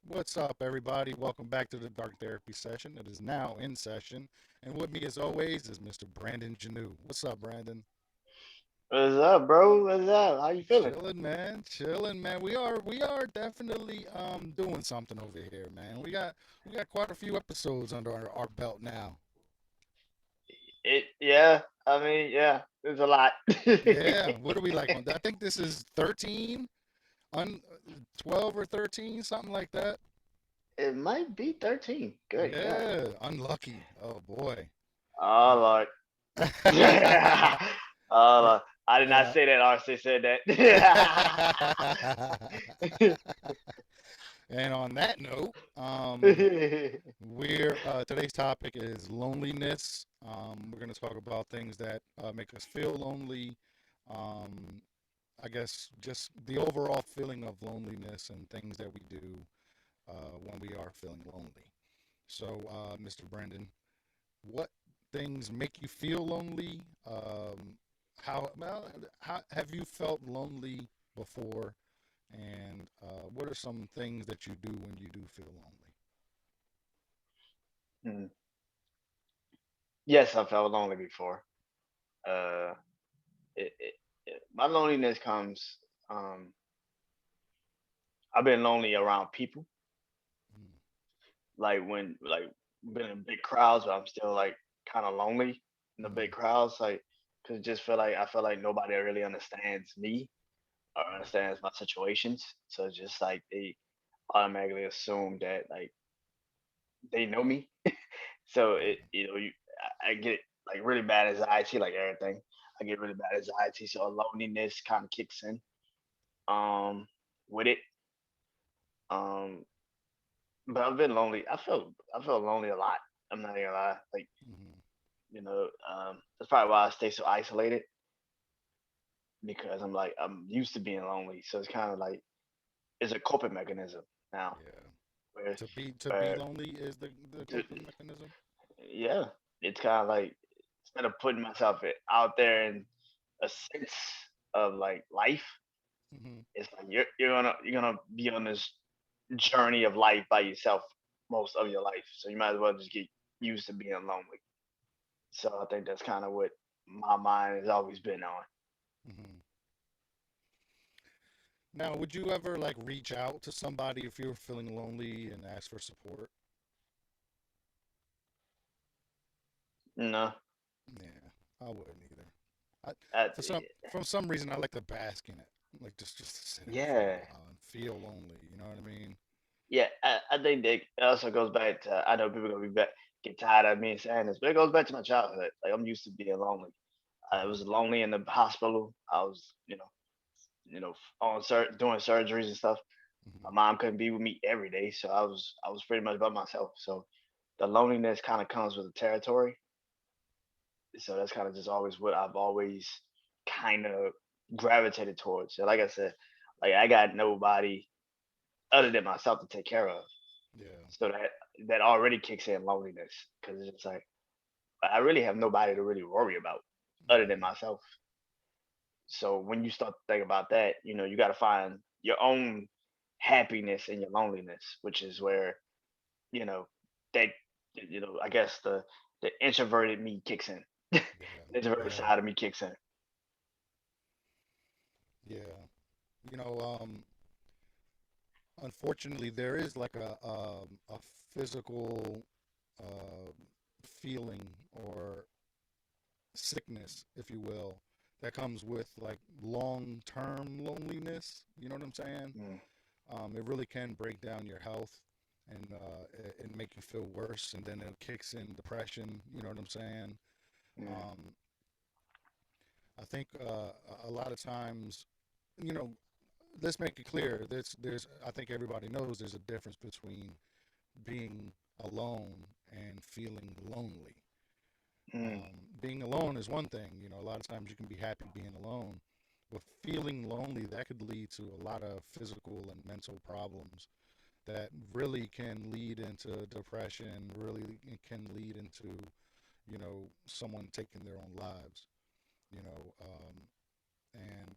What's up, everybody? Welcome back to the Dark Therapy Session. It is now in session. And with me, as always, is Mr. Brandon Janu. What's up, Brandon? What's up, bro? What's up? How you feeling? Chilling, man. Chilling, man. We are definitely doing something over here, man. We got quite a few episodes under our belt now. Yeah. I mean, yeah. There's a lot. Yeah. What are we like on? I think this is 13, 12 or 13, something like that. It might be 13. Good God. Yeah. Unlucky. Oh boy. Oh Yeah. Lord. Oh Lord. I did not Yeah. say that. RC said that. And on that note, we're today's topic is loneliness. We're going to talk about things that make us feel lonely. Um, I guess just the overall feeling of loneliness and things that we do when we are feeling lonely. So, Mr. Brendan, what things make you feel lonely? How have you felt lonely before? And what are some things that you do when you do feel lonely? Hmm. Yes, I felt lonely before. Uh, my loneliness comes. Um, I've been lonely around people, Mm, like when been in big crowds, but I'm still like kind of lonely in the big mm, crowds, like because just I feel like nobody really understands me or understands my situations. So it's just like they automatically assume that like they know me. So it yeah, I get like really bad anxiety, like everything. I get really bad anxiety, so loneliness kind of kicks in. Um, with it. Um, but I've been lonely. I feel lonely a lot. I'm not gonna lie. Like mm, that's probably why I stay so isolated because I'm used to being lonely. So it's kind of like it's a coping mechanism now. yeah. Where, To be where lonely is the to, coping mechanism. yeah, it's kind of like instead of putting myself out there in a sense of like life, Hmm. it's like you're gonna be on this journey of life by yourself most of your life. So you might as well just get used to being lonely. So I think that's kind of what my mind has always been on. Hmm. Now, would you ever like reach out to somebody if you were feeling lonely and ask for support? No, Yeah, I wouldn't either. I, I, for some reason, I like to bask in it, like just to sit in it for a yeah, while and feel lonely. You know what I mean? yeah. I think that also goes back to I know people gonna be get tired of me saying this, but it goes back to my childhood. Like I'm used to being lonely. I Hmm. was lonely in the hospital. I was on doing surgeries and stuff. My Hmm. mom couldn't be with me every day, so I was pretty much by myself. So the loneliness kind of comes with the territory. So that's kind of just always what I've always kind of gravitated towards. So like I said, like I got nobody other than myself to take care of. Yeah. So that already kicks in loneliness because it's like I really have nobody to really worry about other than Hmm. myself. So when you start to think about that, you got to find your own happiness in your loneliness, which is where you know that I guess the introverted me kicks in. The Yeah. introverted Yeah. side of me kicks in. Yeah. You know, unfortunately, there is like a physical uh, feeling or sickness, if you will, that comes with like long-term loneliness. You know what I'm saying? Mm, It really can break down your health and and make you feel worse, and then it kicks in depression. You know what I'm saying? mm, Um, I think a lot of times, you know, let's make it clear. There's I think everybody knows there's a difference between being alone and feeling lonely. mm, Being alone is one thing. You know, a lot of times you can be happy being alone, but feeling lonely that could lead to a lot of physical and mental problems that really can lead into depression. Really can lead into someone taking their own lives. You know, and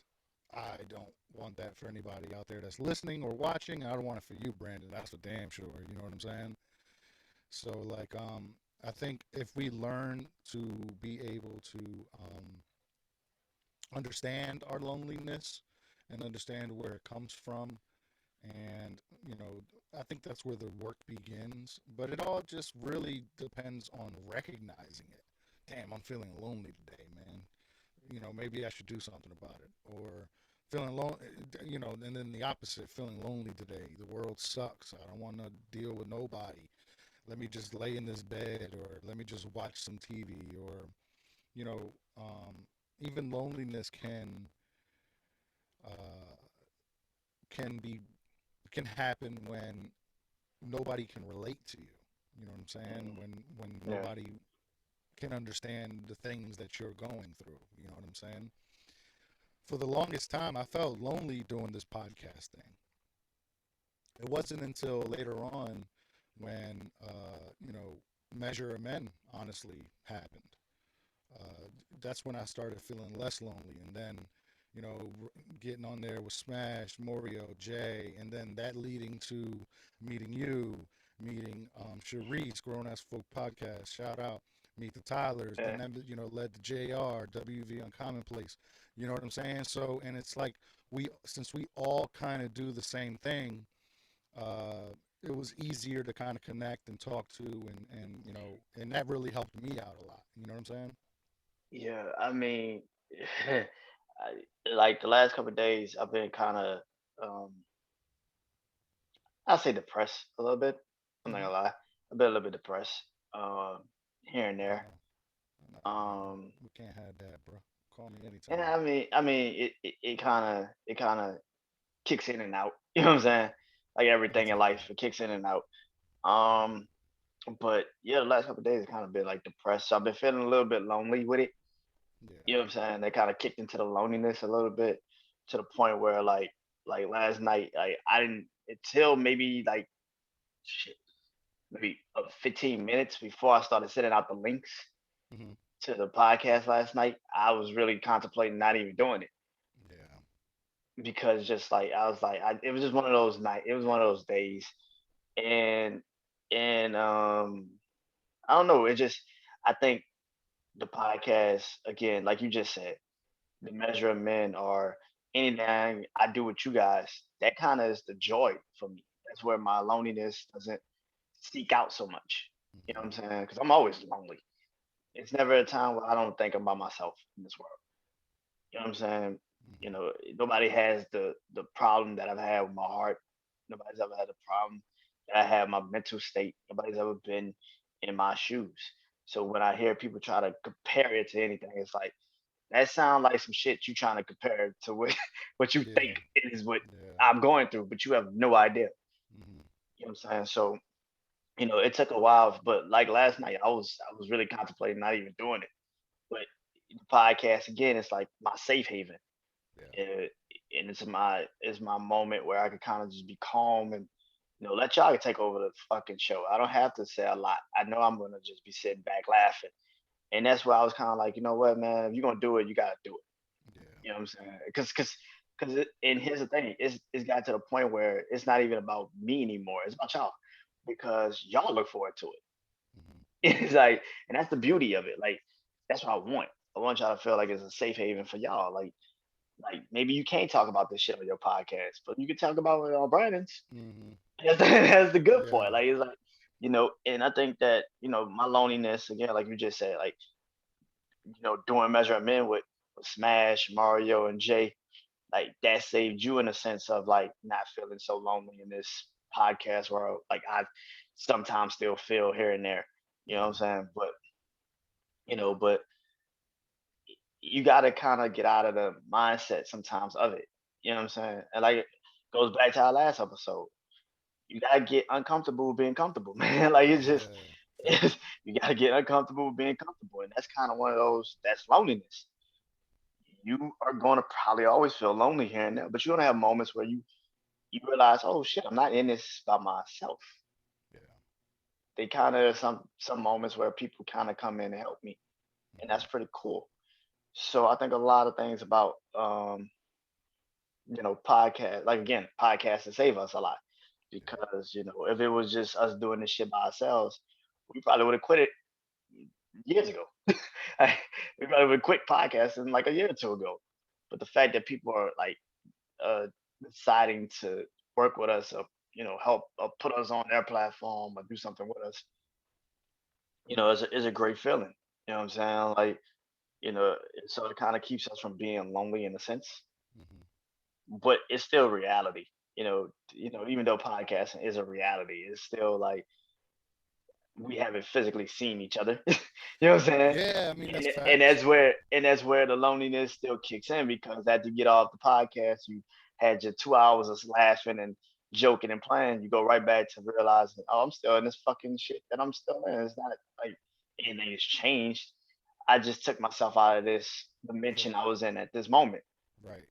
I don't want that for anybody out there that's listening or watching. I don't want it for you, Brandon. That's for damn sure. You know what I'm saying? So like, I think if we learn to be able to understand our loneliness and understand where it comes from, and you know, I think that's where the work begins. But it all just really depends on recognizing it. Damn, I'm feeling lonely today, man. You know, maybe I should do something about it. Or feeling lonely, you know, and then the opposite, feeling lonely today. The world sucks. I don't want to deal with nobody. Let me just lay in this bed, or let me just watch some TV, or you know, even loneliness uh, can be can happen when nobody can relate to you. You know what I'm saying? Mm, When yeah. nobody can understand the things that you're going through. You know what I'm saying? For the longest time, I felt lonely doing this podcast thing. It wasn't until later on when, you know, Measure of Men honestly happened. Uh, that's when I started feeling less lonely. And then, you know, getting on there with Smash, Morio, Jay, and then that leading to meeting you, meeting Sharice, Grown Ass Folk Podcast, shout out, meet the Tylers, then Yeah. that, you know, led to JR, WV Uncommonplace. You know what I'm saying? So, and it's like since we all kind of do the same thing, it was easier to kind of connect and talk to, you know, and that really helped me out a lot. You know what I'm saying? Yeah. I mean, like the last couple of days, I've been kind of, um, I'll say depressed a little bit. I'm not Mm-hmm. gonna lie. I've been a little bit depressed, here and there. No, no, Um, we can't have that, bro. Call me and anytime. I mean, it kind of kicks in and out. You know what I'm saying? Like I everything in feel life, that. it kicks in and out. Um, but yeah, the last couple of days, kind of been like depressed. So I've been feeling a little bit lonely with it. Yeah. You know what I'm saying? They kind of kicked into the loneliness a little bit to the point where like last night, I didn't until maybe like shit, maybe 15 minutes before I started sending out the links Hmm. to the podcast last night. I was really contemplating not even doing it Yeah. because just like I was like, it was just one of those night. It was one of those days, and and I don't know. It just I think the podcast again, like you just said, the measure of men or anything I do with you guys, that kind of is the joy for me. That's where my loneliness doesn't seek out so much. You know Hmm. what I'm saying? Because I'm always lonely. It's never a time where I don't think about myself in this world. You know what I'm saying? You Hmm. know, nobody has the problem that I've had with my heart. Nobody's ever had a problem that I had with my mental state. Nobody's ever been in my shoes. So when I hear people try to compare it to anything, it's like that sounds like some shit you trying to compare to what what you think Yeah. is what Yeah. I'm going through, but you have no idea. Hmm. You know what I'm saying? So, it took a while, but like last night, I was really contemplating not even doing it. But the podcast again, it's like my safe haven. Yeah. Uh, and it's my moment where I could kind of just be calm and let y'all take over the fucking show. I don't have to say a lot. I know I'm gonna just be sitting back laughing, and that's where I was kind of like, you know what, man, if you're gonna do it, you gotta do it. Yeah. You know what I'm saying? Because and here's the thing, it's got to the point where it's not even about me anymore. It's about y'all because y'all look forward to it. Hmm. It's like, and that's the beauty of it. Like that's what I want. I want y'all to feel like it's a safe haven for y'all. Like maybe you can't talk about this shit on your podcast, but you can talk about it on Brandon's. Hmm. That's the good Yeah. part. Like it's like and I think that my loneliness again, like you just said, like doing Measure of Men with Smash, Mario, and Jay, like that saved you in a sense of like not feeling so lonely in this podcast world. Like I sometimes still feel here and there. You know what I'm Hmm. saying? But you got to kind of get out of the mindset sometimes of it. You know what I'm saying? And like it goes back to our last episode. You gotta get uncomfortable with being comfortable, man. Like Yeah. it's, Facts. you gotta get uncomfortable with being comfortable, and that's kind of one of those that's loneliness. You are going to probably always feel lonely here and there, but you're gonna have moments where you realize, oh shit, I'm not in this by myself. Yeah. They kind of some moments where people kind of come in and help me, and Hmm. that's pretty cool. So I think a lot of things about podcast, like again, podcasts to save us a lot because if it was just us doing this shit by ourselves, we probably would have quit it years ago. We probably would have quit podcasting like a year or two ago. But the fact that people are like uh deciding to work with us or help put us on their platform or do something with us, is a great feeling. You know what I'm saying? Like, so it kind of keeps us from being lonely in a sense, Hmm. but it's still reality. Even though podcasting is a reality, it's still like we haven't physically seen each other. You know what I'm saying? Yeah, I mean that's And facts. that's where the loneliness still kicks in because after you get off the podcast, you had your 2 hours of laughing and joking and playing. You go right back to realizing, oh, I'm still in this fucking shit that I'm still in. It's not like anything has changed. I just took myself out of this For dimension I was in at this moment, right.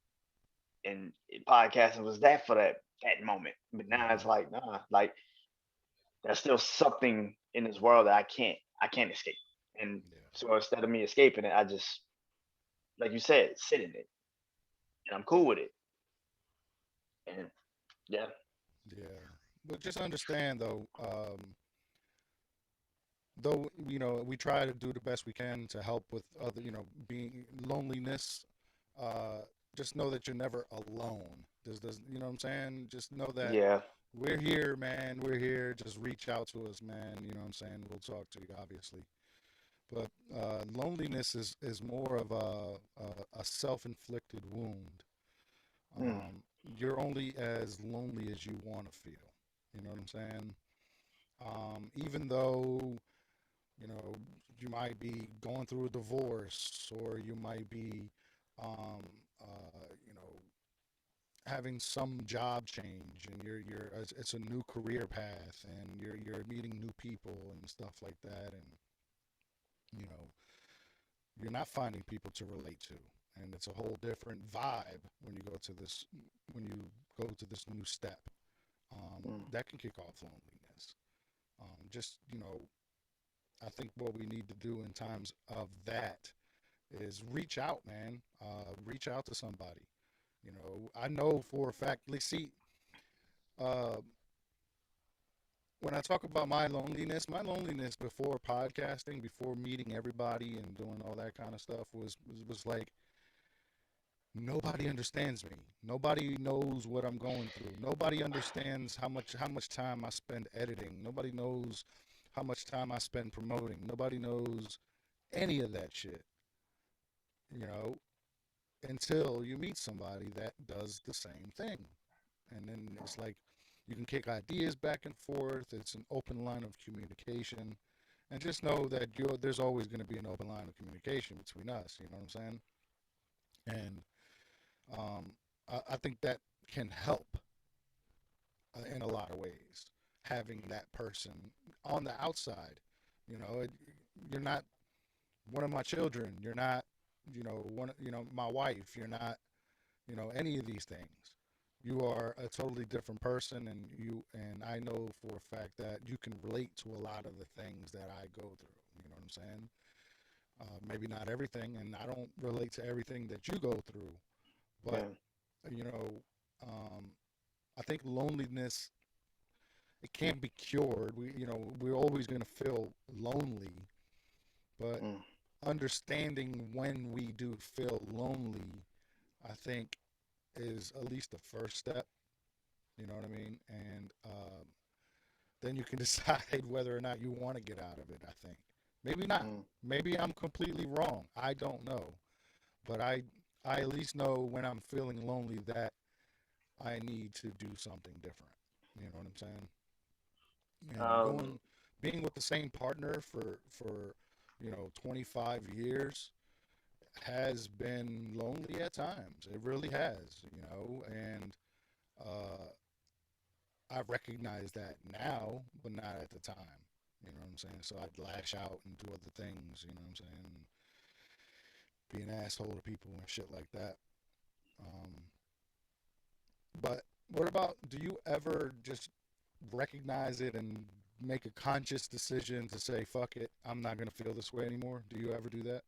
and podcasting was that for that moment. But now it's Hmm. like, nah, like there's still something in this world that I can't escape. And Yeah. so instead of me escaping it, I just, like you said, sit in it, and I'm cool with it. And yeah, Yeah. But just understand though, though we try to do the best we can to help with other, being loneliness. Uh, just know that you're never alone. Does you know what I'm saying? Just know that yeah, we're here, man. We're here. Just reach out to us, man. You know what I'm saying? We'll talk to you, obviously. But loneliness is more of a self-inflicted wound. mm, You're only as lonely as you want to feel. You know what I'm saying? Even though you know you might be going through a divorce, or you might be, um, having some job change, and it's a new career path, and you're meeting new people and stuff like that, and you know you're not finding people to relate to, and it's a whole different vibe when you go to this new step. mm, That can kick off loneliness. Just I think what we need to do in times of that is reach out, man. Reach out to somebody. I know for a fact. Let's see. Uh, when I talk about my loneliness before podcasting, before meeting everybody and doing all that kind of stuff was like nobody understands me. Nobody knows what I'm going through. Nobody understands how much time I spend editing. Nobody knows how much time I spend promoting. Nobody knows any of that shit, you know, until you meet somebody that does the same thing. And then it's like you can kick ideas back and forth. It's an open line of communication. And just know that there's always going to be an open line of communication between us. You know what I'm saying? And um, I think that can help in a lot of ways. Having that person on the outside, you know, you're not one of my children. You're not, my wife. You're not, any of these things. You are a totally different person, and I know for a fact that you can relate to a lot of the things that I go through. You know what I'm saying? Maybe not everything, and I don't relate to everything that you go through, but yeah, you know, um, I think loneliness, it can't be cured. We're always going to feel lonely, but mm, understanding when we do feel lonely, I think, is at least the first step. You know what I mean? And then you can decide whether or not you want to get out of it. I think maybe not. mm, Maybe I'm completely wrong. I don't know, but I at least know when I'm feeling lonely that I need to do something different. You know what I'm saying? And um, being with the same partner for 25 years has been lonely at times. It really has, and uh, I recognize that now, but not at the time. You know what I'm saying? So I'd lash out and do other things. You know what I'm saying? Be an asshole to people and shit like that. Um, but what about? Do you ever just recognize it and make a conscious decision to say, "Fuck it, I'm not gonna feel this way anymore"? Do you ever do that?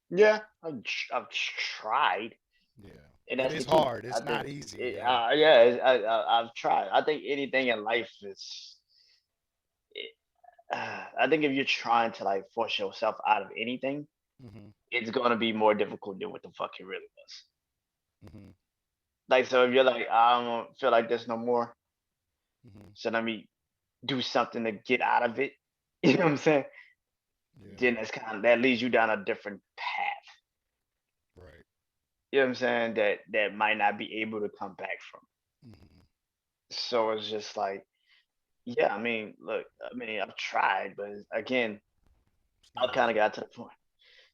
yeah. I've tried. Yeah. and It that's is the key. hard. I It's not think, easy. Yeah. yeah, I've tried. I think anything in life is. I think if you're trying to like force yourself out of anything, Mm-hmm. it's gonna be more difficult than what the fuck it really was. Mm-hmm. Like, so if you're like, I don't feel like this no more, Mm-hmm. so let me do something to get out of it. You know what I'm saying? Yeah. Then that's kind of that leads you down a different path. Right. You know what I'm saying? That might not be able to come back from. Mm-hmm. So it's just like, yeah. I mean, look. I mean, I've tried, but again, It's not I've kind of easy. got to the point.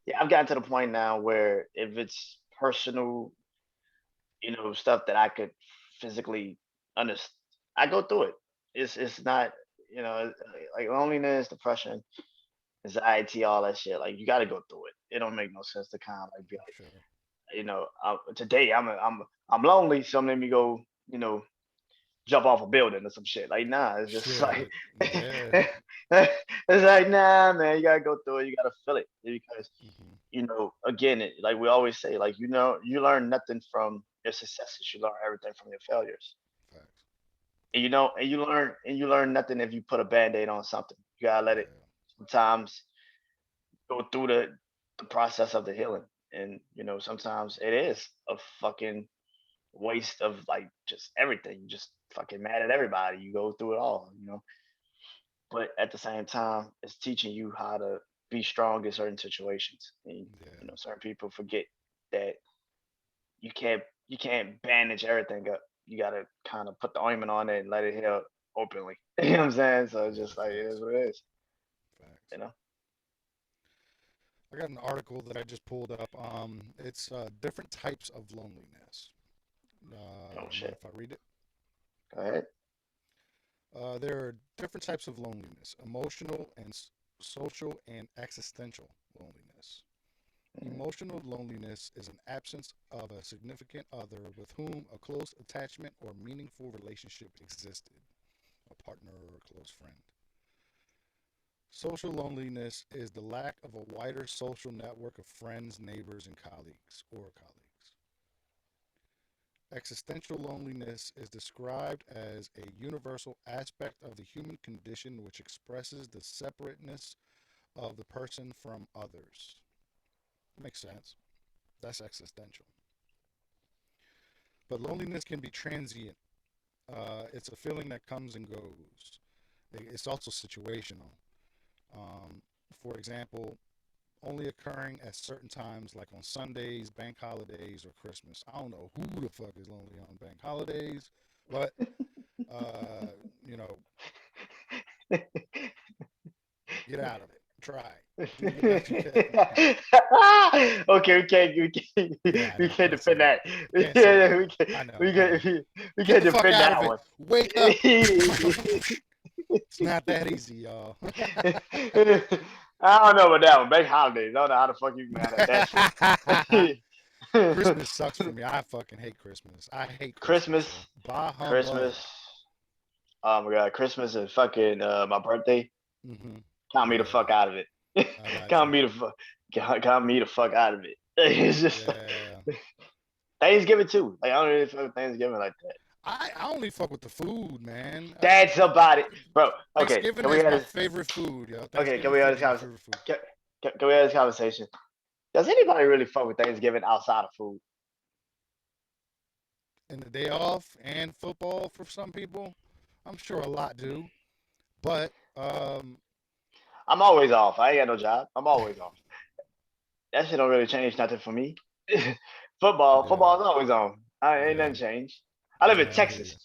Yeah, I've gotten to the point now where if it's personal, stuff that I could physically understand, I go through it. It's not, like loneliness, depression, anxiety, all that shit. Like you got to go through it. It don't make no sense to kind of like be like, Sure. today I'm lonely, so let me go, you know, jump off a building or some shit. Like nah, it's just like Shit. Yeah. it's like nah, man. You gotta go through it. You gotta feel it because Mm-hmm. again, like we always say, like you learn nothing from your successes. You learn everything from your failures. Facts. And you learn nothing if you put a band-aid on something. You gotta let it Yeah. sometimes go through the process of the healing. And sometimes it is a fucking waste of like just everything. You just fucking mad at everybody. You go through it all. But at the same time, it's teaching you how to be strong in certain situations. And Yeah. certain people forget that you can't bandage everything up. You gotta kind of put the ointment on it and let it heal openly. You know what I'm saying? So it's Yeah. just like it is Facts. what it is. Facts. You know. I got an article that I just pulled up. It's different types of loneliness. Oh Mind shit. if I read it? Go ahead. There are different types of loneliness: emotional and social and existential loneliness. Mm, Emotional loneliness is an absence of a significant other with whom a close attachment or meaningful relationship existed, a partner or a close friend. Social loneliness is the lack of a wider social network of friends, neighbors, and colleagues or colleagues. Existential loneliness is described as a universal aspect of the human condition which expresses the separateness of the person from others. Makes sense. That's existential. But loneliness can be transient. It's a feeling that comes and goes. It's also situational. Um, for example, only occurring at certain times, like on Sundays, bank holidays, or Christmas. I don't know who the fuck is lonely on bank holidays, but uh, you know, get out of it. Try. Do the best you can. Okay, we can't Yeah, I we know. can't Can't say defend that. that. We Can't say can't that. we can't I know. we I know. can't we Get can't the fuck defend out that of it. one. Wake up. It's not that easy, y'all. I don't know about that one. Bank holidays. I don't know how the fuck you mad at that shit. Christmas sucks for me. I fucking hate Christmas. I hate Christmas, Christmas, yo. Bah humbug. Christmas. Oh my god, Christmas is fucking my birthday. Hmm. Count me the Yeah, fuck out of it. I got count you. me the fuck. Count me the fuck out of it. It's just Yeah. Thanksgiving too. Like I don't really fuck with Thanksgiving like that. I only fuck with the food, man. That's about it, bro. Okay, Thanksgiving can we is have my this? favorite food, yo. Okay, can Thanksgiving we have food this is my conversation? favorite food. Can we have this conversation? Does anybody really fuck with Thanksgiving outside of food? And the day off and football for some people, I'm sure a lot do. But I'm always off. I ain't got no job. I'm always off. That shit don't really change nothing for me. yeah, Football's always on. I ain't yeah, nothing changed. I live in yeah, I hear you. Texas.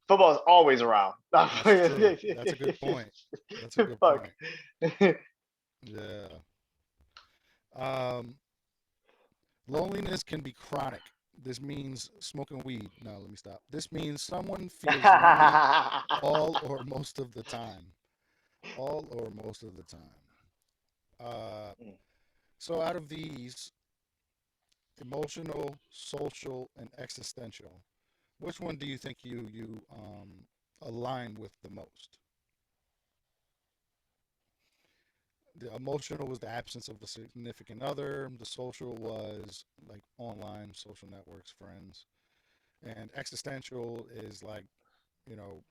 Football's always around. That's true. That's a good point. That's a good Fuck. point. Yeah. Um, Loneliness can be chronic. This means smoking weed. No, let me stop. This means someone feels lonely all or most of the time. All or most of the time. Uh, so, out of these, emotional, social, and existential, which one do you think you align with the most? The emotional was the absence of a significant other. The social was like online social networks, friends, and existential is like, you know,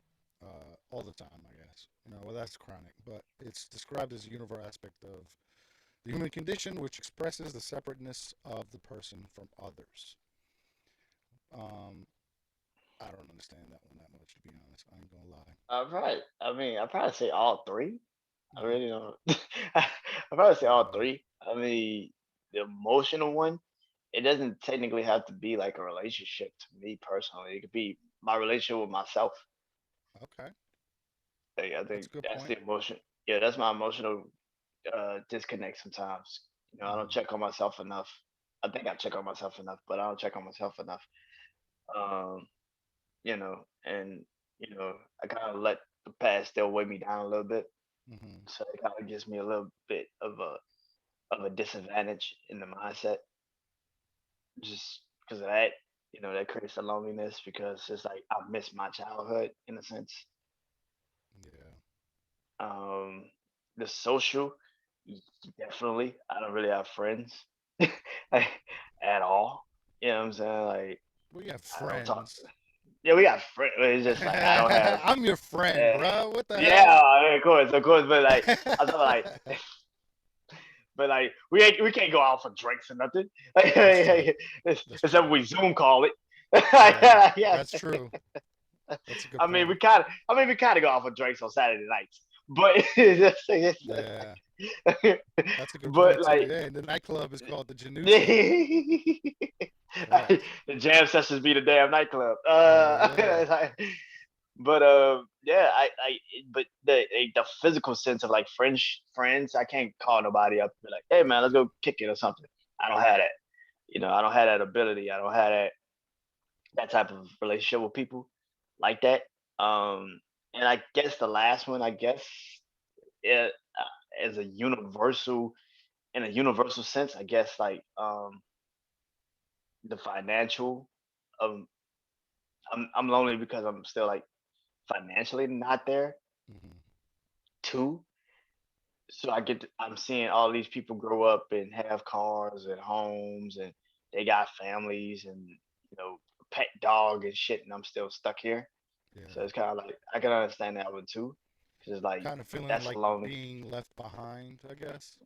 all the time, I guess. Well, that's chronic, but it's described as a universal aspect of the human condition, which expresses the separateness of the person from others. Um, I don't understand that one that much, to be honest. I ain't gonna lie. I probably say all three. I Hmm. really don't. I probably say all Yeah. three. I mean, the emotional one, it doesn't technically have to be like a relationship to me personally. It could be my relationship with myself. Okay. I That's think a good that's point. the emotion. Yeah, that's my emotional disconnect sometimes. I don't Hmm. check on myself enough. I think I check on myself enough, but I don't check on myself enough. Um, and I kind of let the past still weigh me down a little bit, Hmm. so it kind of gives me a little bit of a disadvantage in the mindset, just because of that. That creates a loneliness because it's like I miss my childhood in a sense. Yeah. Um, the social, y- definitely. I don't really have friends like, at all. You know what I'm saying? Like We have I don't talk. friends. Yeah, we got friends. It's just like I don't have. I'm your friend, Uh, bro. What the hell? yeah, of course. But like I'm talking like, but like we can't go out for drinks or nothing. That's true. That's Except true. we Zoom call it. Yeah, Yeah. that's true. That's a good point. We kind of go out for drinks on Saturday nights, but Yeah, that's a good but point too. like Yeah, the nightclub is called the Januski. the Facts. jam sessions be the damn nightclub. Hell yeah. But yeah, but the physical sense of like friends, I can't call nobody up and be like, hey man, let's go kick it or something. I don't have that. I don't have that ability. I don't have that type of relationship with people like that. And I guess the last one, I guess, it, as a universal in a universal sense, I guess like the financial. Um, I'm lonely because I'm still like financially not there Hmm. too. So I'm seeing all these people grow up and have cars and homes and they got families and pet dog and shit, and I'm still stuck here. So Yeah. it's kind of like I can understand that one too, because it's like Kind of feeling that's like lonely. being left behind, I guess.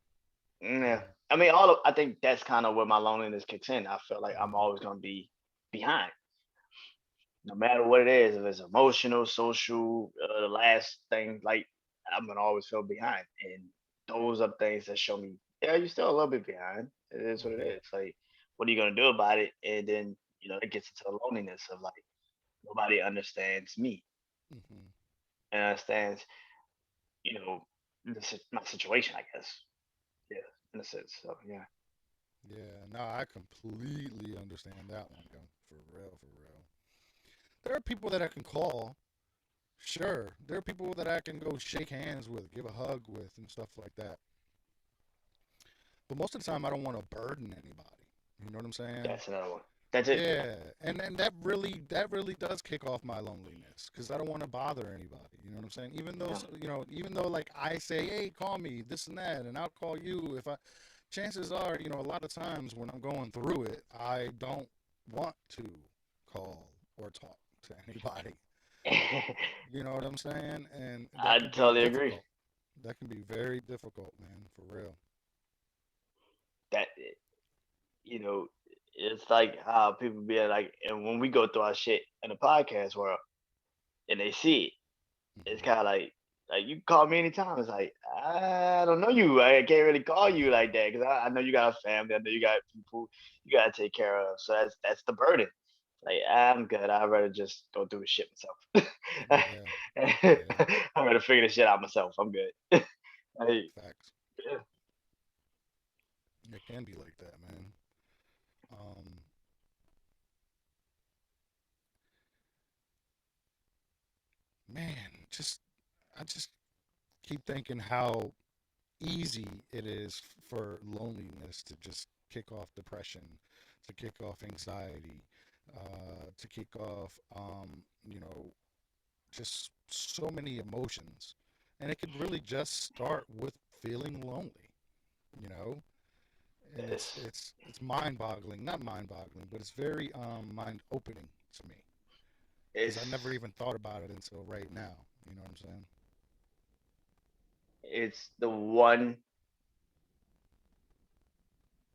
Yeah, Mm-hmm. I mean, I think that's kind of where my loneliness kicks in. I feel like I'm always gonna be behind, no matter what it is. If it's emotional, social, the last thing, like I'm gonna always feel behind, and those are things that show me, yeah, you're still a little bit behind. It is what it Hmm. is. Like, what are you gonna do about it? And then it gets into the loneliness of like nobody understands me Hmm. and understands, you know, my situation. I guess, yeah, in a sense. So yeah. Yeah, no, I completely understand that one, yo. For real, for real. There are people that I can call. Sure. There are people that I can go shake hands with, give a hug with, and stuff like that. But most of the time, I don't want to burden anybody. You know what I'm saying? That's another one. That's it. Yeah, and that really does kick off my loneliness because I don't want to bother anybody. You know what I'm saying? Even though Yeah. even though like I say, hey, call me this and that, and I'll call you if I. Chances are, a lot of times when I'm going through it, I don't want to call or talk to anybody. You know what I'm saying? And that I can be totally agree. difficult. That can be very difficult, man, for real. That you know, it's like how people be like, and when we go through our shit in the podcast world, and they see it, it's Hmm. kind of like you can call me anytime. It's like I don't know you. I can't really call you like that because I know you got a family. I know you got people you gotta take care of. So that's the burden. Like I'm good. I'd rather just go through the shit myself. Yeah, yeah, I'd rather figure the shit out myself. I'm good. Like, facts. yeah. It can be like that, man. Um, man, I just keep thinking how easy it is for loneliness to just kick off depression, to kick off anxiety, to kick off, just so many emotions. And it could really just start with feeling lonely, you know, and It's it's mind-boggling, not mind-boggling, but it's very mind-opening to me because I never it's even thought about it until right now. You know what I'm saying? it's the one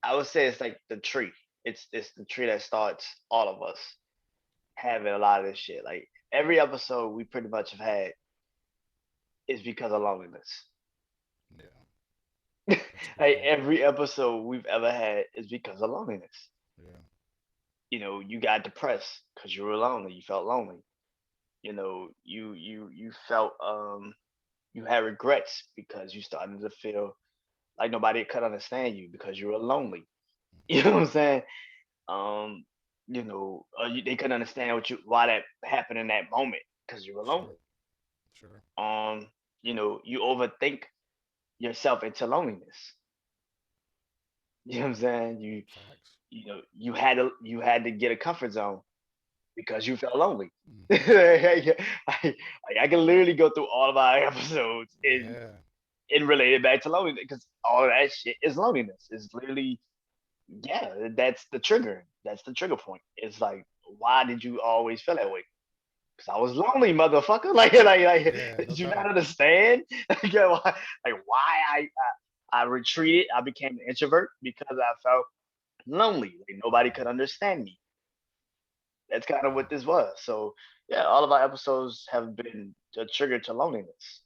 I would say it's like the tree. It's the tree that starts all of us having a lot of this shit. Like every episode we pretty much have had is because of loneliness. Yeah, that's a good Like point. every episode we've ever had is because of loneliness. Yeah, You know, you got depressed because you were lonely. You felt lonely. You know, you felt you had regrets because you started to feel like nobody could understand you because you were lonely. You know what I'm saying? Um, they couldn't understand why that happened in that moment because you were sure, lonely. sure. Um, you overthink yourself into loneliness. You know what I'm saying? Facts. You had to get a comfort zone because you felt lonely. Hmm. I can literally go through all of our episodes Yeah, and relate it back to loneliness because all of that shit is loneliness. It's literally yeah, that's the trigger. That's the trigger point. It's like, why did you always feel that way? Because I was lonely, motherfucker. yeah, no Did you not doubt. understand? Why I retreated. I became an introvert because I felt lonely. Like nobody could Hmm. understand me. That's kind of Yeah, what this was. So yeah, all of our episodes have been a trigger to loneliness.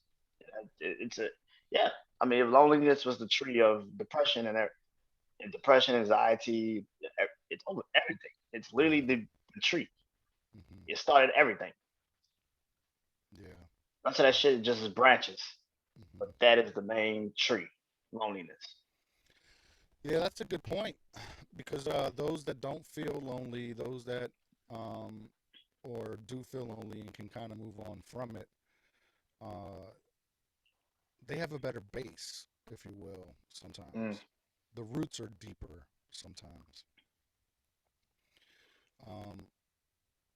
It's a yeah. I mean, if loneliness was the tree of depression and depression, anxiety, it's over everything. It's literally yeah, the tree. hmm, It started everything. yeah, Much of that yeah. shit just is branches, but Hmm. that is the main tree, loneliness. Yeah, that's a good point because those that don't feel lonely, those that um, or do feel lonely and can kind of move on from it, uh, they have a better base, if you will, Mm. sometimes. The roots are deeper sometimes. Um,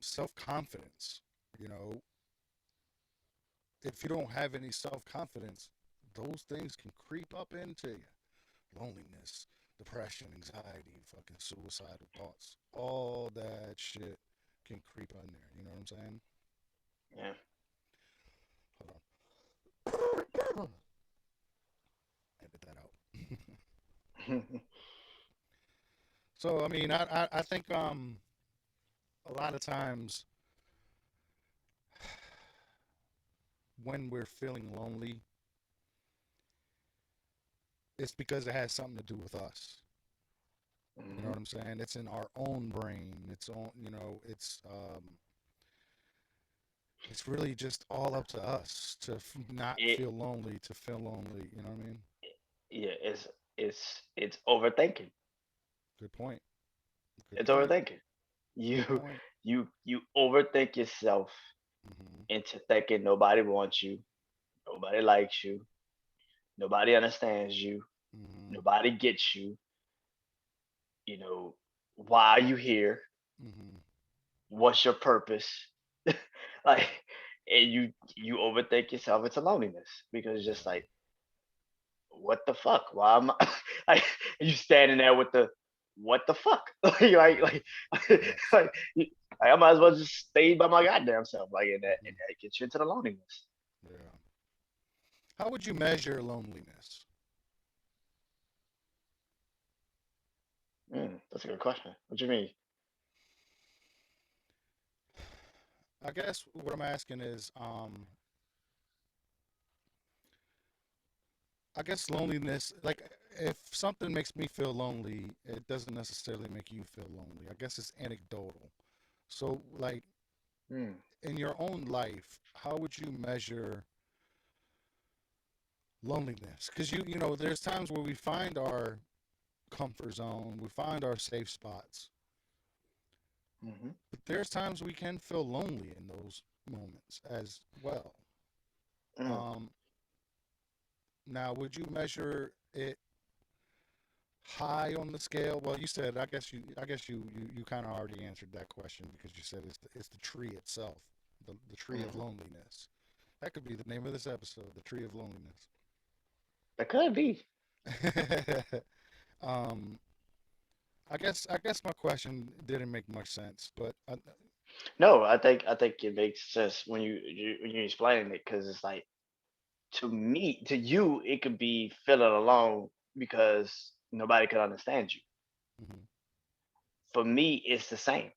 Self confidence, you know, if you don't have any self confidence, those things can creep up into you. Loneliness, depression, anxiety, fucking suicidal thoughts, all that shit can creep in there. You know what I'm saying? Yeah. Hold on. Edit that out. So I mean, I think a lot of times when we're feeling lonely, it's because it has something to do with us. You know Hmm. what I'm saying? It's in our own brain. It's on. You know, it's really just all up to us to not It feel lonely, to feel lonely. You know what I mean? yeah, it's overthinking. Good point. Good It's point. overthinking. Good You point. you overthink yourself Hmm. into thinking nobody wants you, nobody likes you, nobody understands you, Hmm. nobody gets you. You know, why are you here? Hmm. What's your purpose? Like, and you overthink yourself into loneliness because it's just Yeah. like, what the fuck? Why am I like you standing there with the what the fuck? Yeah. Facts. like, I might as well just stay by my goddamn self. Like and Hmm. that gets you into the loneliness. Yeah. How would you measure loneliness? That's a good question. What do you mean? I guess what I'm asking is, I guess loneliness, like if something makes me feel lonely, it doesn't necessarily make you feel lonely. I guess it's anecdotal. So, like Mm, in your own life, how would you measure loneliness? Because you know, there's times where we find our comfort zone, we find our safe spots, mm-hmm, but there's times we can feel lonely in those moments as well. mm, Um, Now, would you measure it high on the scale? Well, you said I guess you kind of already answered that question because you said it's the tree itself, the tree of mm. loneliness. That could be the name of this episode, the tree of loneliness. That could be. um, I guess my question didn't make much sense, but No, I think it makes sense when when you're explaining it because it's like to me, to you, it could be feeling alone because nobody could understand you. mhm, For me, it's the same.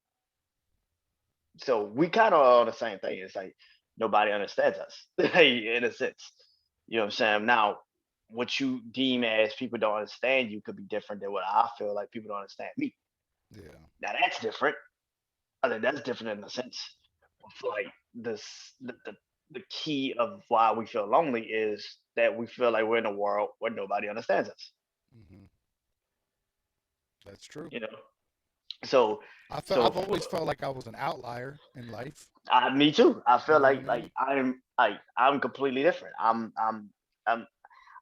So we kind of are on the same thing. It's like nobody understands us in a sense. You know what I'm saying? Now, what you deem as people don't understand you could be different than what I feel like people don't understand me. yeah, Now that's different. I think that's different in a sense. Of like the key of why we feel lonely is that we feel like we're in a world where nobody understands us. hmm, that's true. You know. So I've for always felt like I was an outlier in life. me too. I You feel know what I like mean? I'm completely different. I'm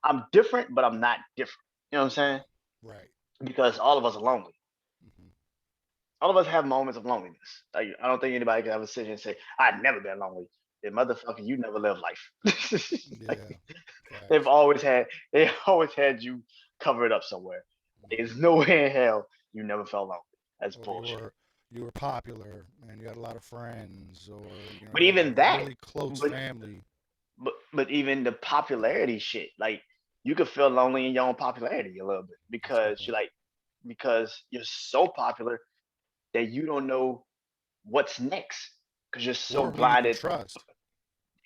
I'm different, but I'm not different. You know what I'm saying? Right. Because all of us are lonely. Hmm. All of us have moments of loneliness. Like I don't think anybody can ever sit here and say, I've never been lonely. Then motherfucker, you never lived life. Like, Yeah. they've Facts. always had they always had you covered up somewhere. There's Hmm. no way in hell you never felt lonely. That's Or bullshit. you were popular and you had a lot of friends, or But you had a even that, really close but family. but even the popularity shit, like you could feel lonely in your own popularity a little bit That's a good because point. because you're so popular that you don't know what's next because you're so Or who you can blinded trust.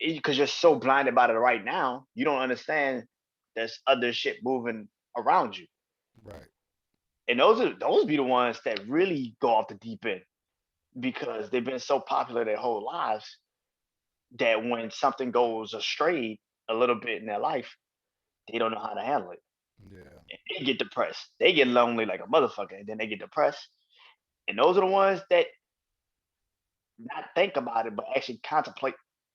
because you're so blinded by it right now, you don't understand there's other shit moving around you. Right. And those be the ones that really go off the deep end because they've been so popular their whole lives that when something goes astray a little bit in their life, they don't know how to handle it. Yeah. And they get depressed. They get lonely like a motherfucker, and then they get depressed. And those are the ones that not think about it, but actually contemplate.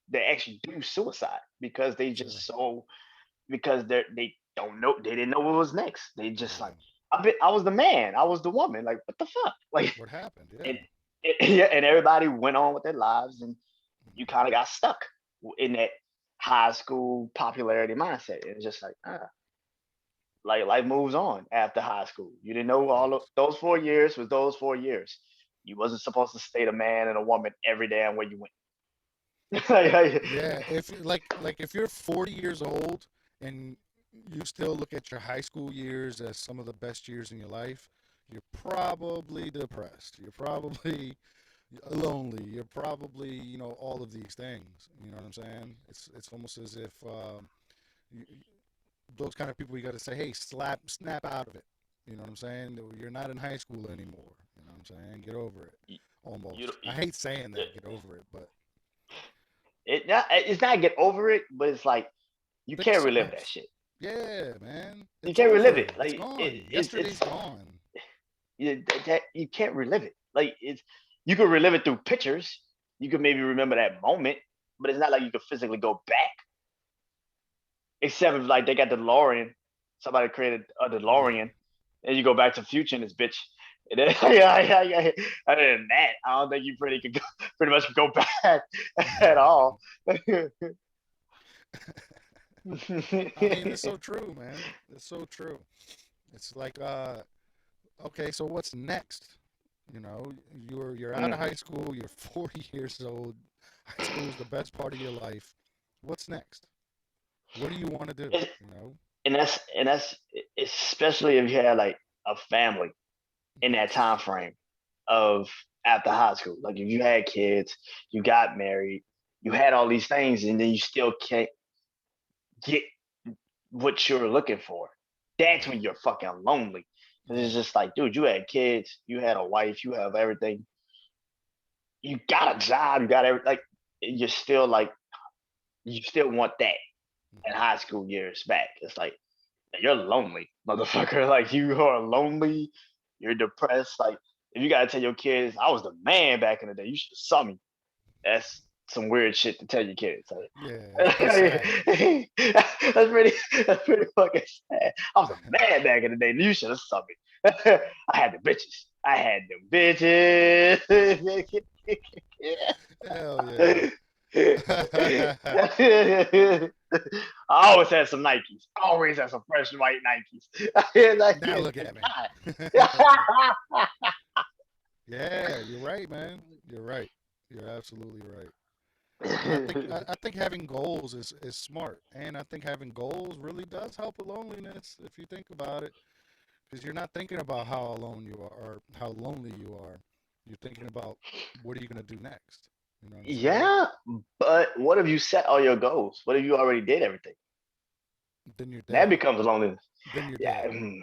They actually do suicide because they Sure. just so because they don't know they didn't know what was next. They just like Yeah. I was the man, I was the woman. Like what the fuck? Like What happened? and Yeah. yeah, and everybody went on with their lives, and you Hmm. kind of got stuck in that high school popularity mindset. It's just like like life moves on after high school. You didn't know all of Facts. those 4 years was those 4 years. You wasn't supposed to stay a man and a woman every damn where you went. Yeah. If if you're 40 years old and you still look at your high school years as some of the best years in your life, you're probably depressed. You're probably lonely. You're probably, all of these things. You know what I'm saying? It's almost as if you, those kind of people, you got to say, hey, snap out of it. You know what I'm saying? You're not in high school anymore. You know what I'm saying? Get over it. you, you, Almost. I hate saying that. Get over it, but it's not get over it, but it's like you think can't relive that sometimes. shit. Yeah, man. You It's can't relive over. it. It's Like gone. it's Yesterday's gone. you can't relive it. Like it's you can relive it through pictures. You can maybe remember that moment, but it's not like you can physically go back. Except if like they got the DeLorean, somebody created a Yeah. DeLorean, and you go back to the future in this bitch. And then, yeah. Other than that, I don't think you pretty much could go back at all. I mean, it's so true, man. It's so true. It's like, okay, so what's next? You're out of Mm. high school. You're 40 years old. High school was the best part of your life. What's next? What do you want to do? It, You know? and that's especially if you had like a family in that Yes. time frame of after high school. Like if you had kids, you got married, you had all these things, and then you still can't get what you're looking for. That's Right. when you're fucking lonely. 'Cause it's Yeah. just like, dude, you had kids, you had a wife, you have everything, you got a job, you got everything. Like you're still like you still want that in Hmm. high school years back. It's like you're lonely, motherfucker. Like you are lonely, you're depressed. Like if you gotta tell your kids, I was the man back in the day, you should have saw me. That's some weird shit to tell your kids. Like, Yeah. It's pretty sad. that's pretty fucking sad. I was a man back in the day. You should have saw me. I had the bitches. I had them bitches. Hell yeah. I always had some Nikes. Always had some fresh white Nikes. Like, Now look at me. God. Yeah, you're right, man. You're right. You're absolutely right. And I think having goals is smart, and I think having goals really does help with loneliness if you think about it, because you're not thinking about how alone you are or how lonely you are. You're thinking about what are you gonna do next. You know what I'm saying? Yeah, but what if you set all your goals? What if you already did everything? Then you're That dead. becomes loneliness. Then you're Yeah, dead.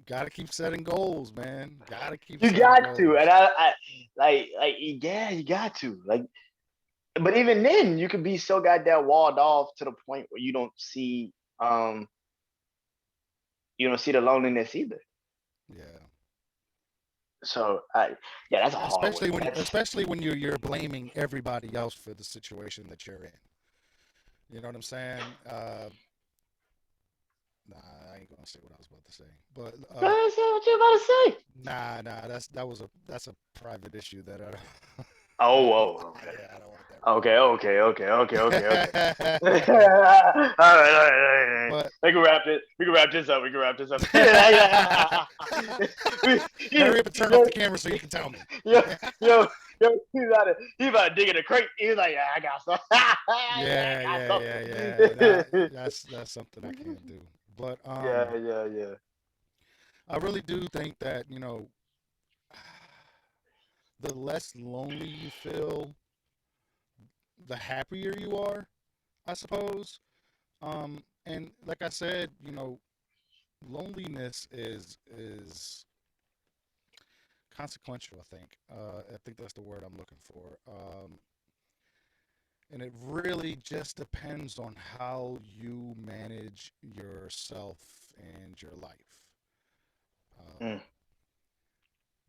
Gotta keep setting goals, man. Gotta keep you setting got to, and goals. I yeah, you got to. Like, but even then, you could be so goddamn walled off to the point where um, you don't see the loneliness either. Yeah. So, yeah, that's a hard one. That's Especially when you're blaming everybody else for the situation that you're in. You know what I'm saying? Nah, I ain't gonna say what I was about to say. But that's what you about to say. nah, that's a private issue that I Oh, oh, okay. yeah, I don't want that Okay, okay, okay, okay, okay, okay. all revealed. right, all right, all right. But We can wrap it. We can wrap this up. We can wrap this up. hurry up and turn off yo, the camera so you can tell me. yo, yo, yo, he's about to dig in the crate. He was like, yeah, I got some. Yeah, Yeah, I yeah, got yeah, yeah. something. That's something I can't do. But Yeah, yeah, yeah. I really do think that, the less lonely you feel, the happier you are, I suppose. And like I said, loneliness is consequential. I think that's the word I'm looking for. And it really just depends on how you manage yourself and your life. Um, Mm,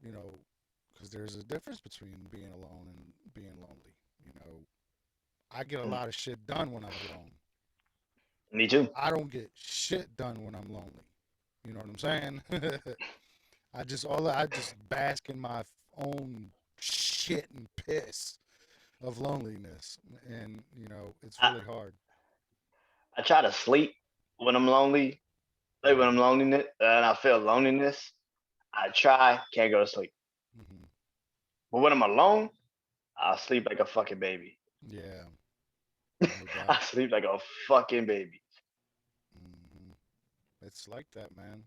you know, because there's a difference between being alone and being lonely. You know, I get a mm. lot of shit done when I'm alone. Me too. I don't get shit done when I'm lonely. You know what I'm saying? I just bask in my own shit and piss of loneliness, and it's I, really hard. I try to sleep when I'm lonely, like when Hmm. I'm loneliness, and I feel loneliness. I try, can't go to sleep. Hmm. But when I'm alone, I'll sleep like a fucking baby. Yeah, no doubt. I sleep like a fucking baby. Hmm. It's like that, man.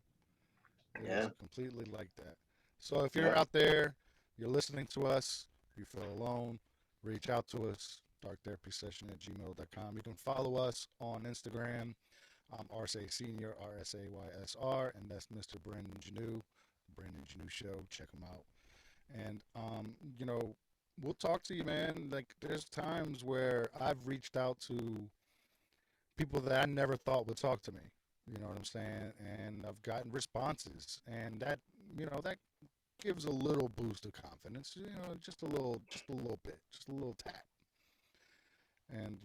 It is Yeah, completely like that. So if you're yeah. out there, you're listening to us, you feel alone, reach out to us, darktherapysession@gmail.com. You can follow us on Instagram. RSA Senior, RSAYSR, and that's Mr. Brandon Janu, Brandon Janu Show. Check him out. And, we'll talk to you, man. Like, there's times where I've reached out to people that I never thought would talk to me. You know what I'm saying? And I've gotten responses, and that gives a little boost of confidence. Just a little bit, just a little tap. And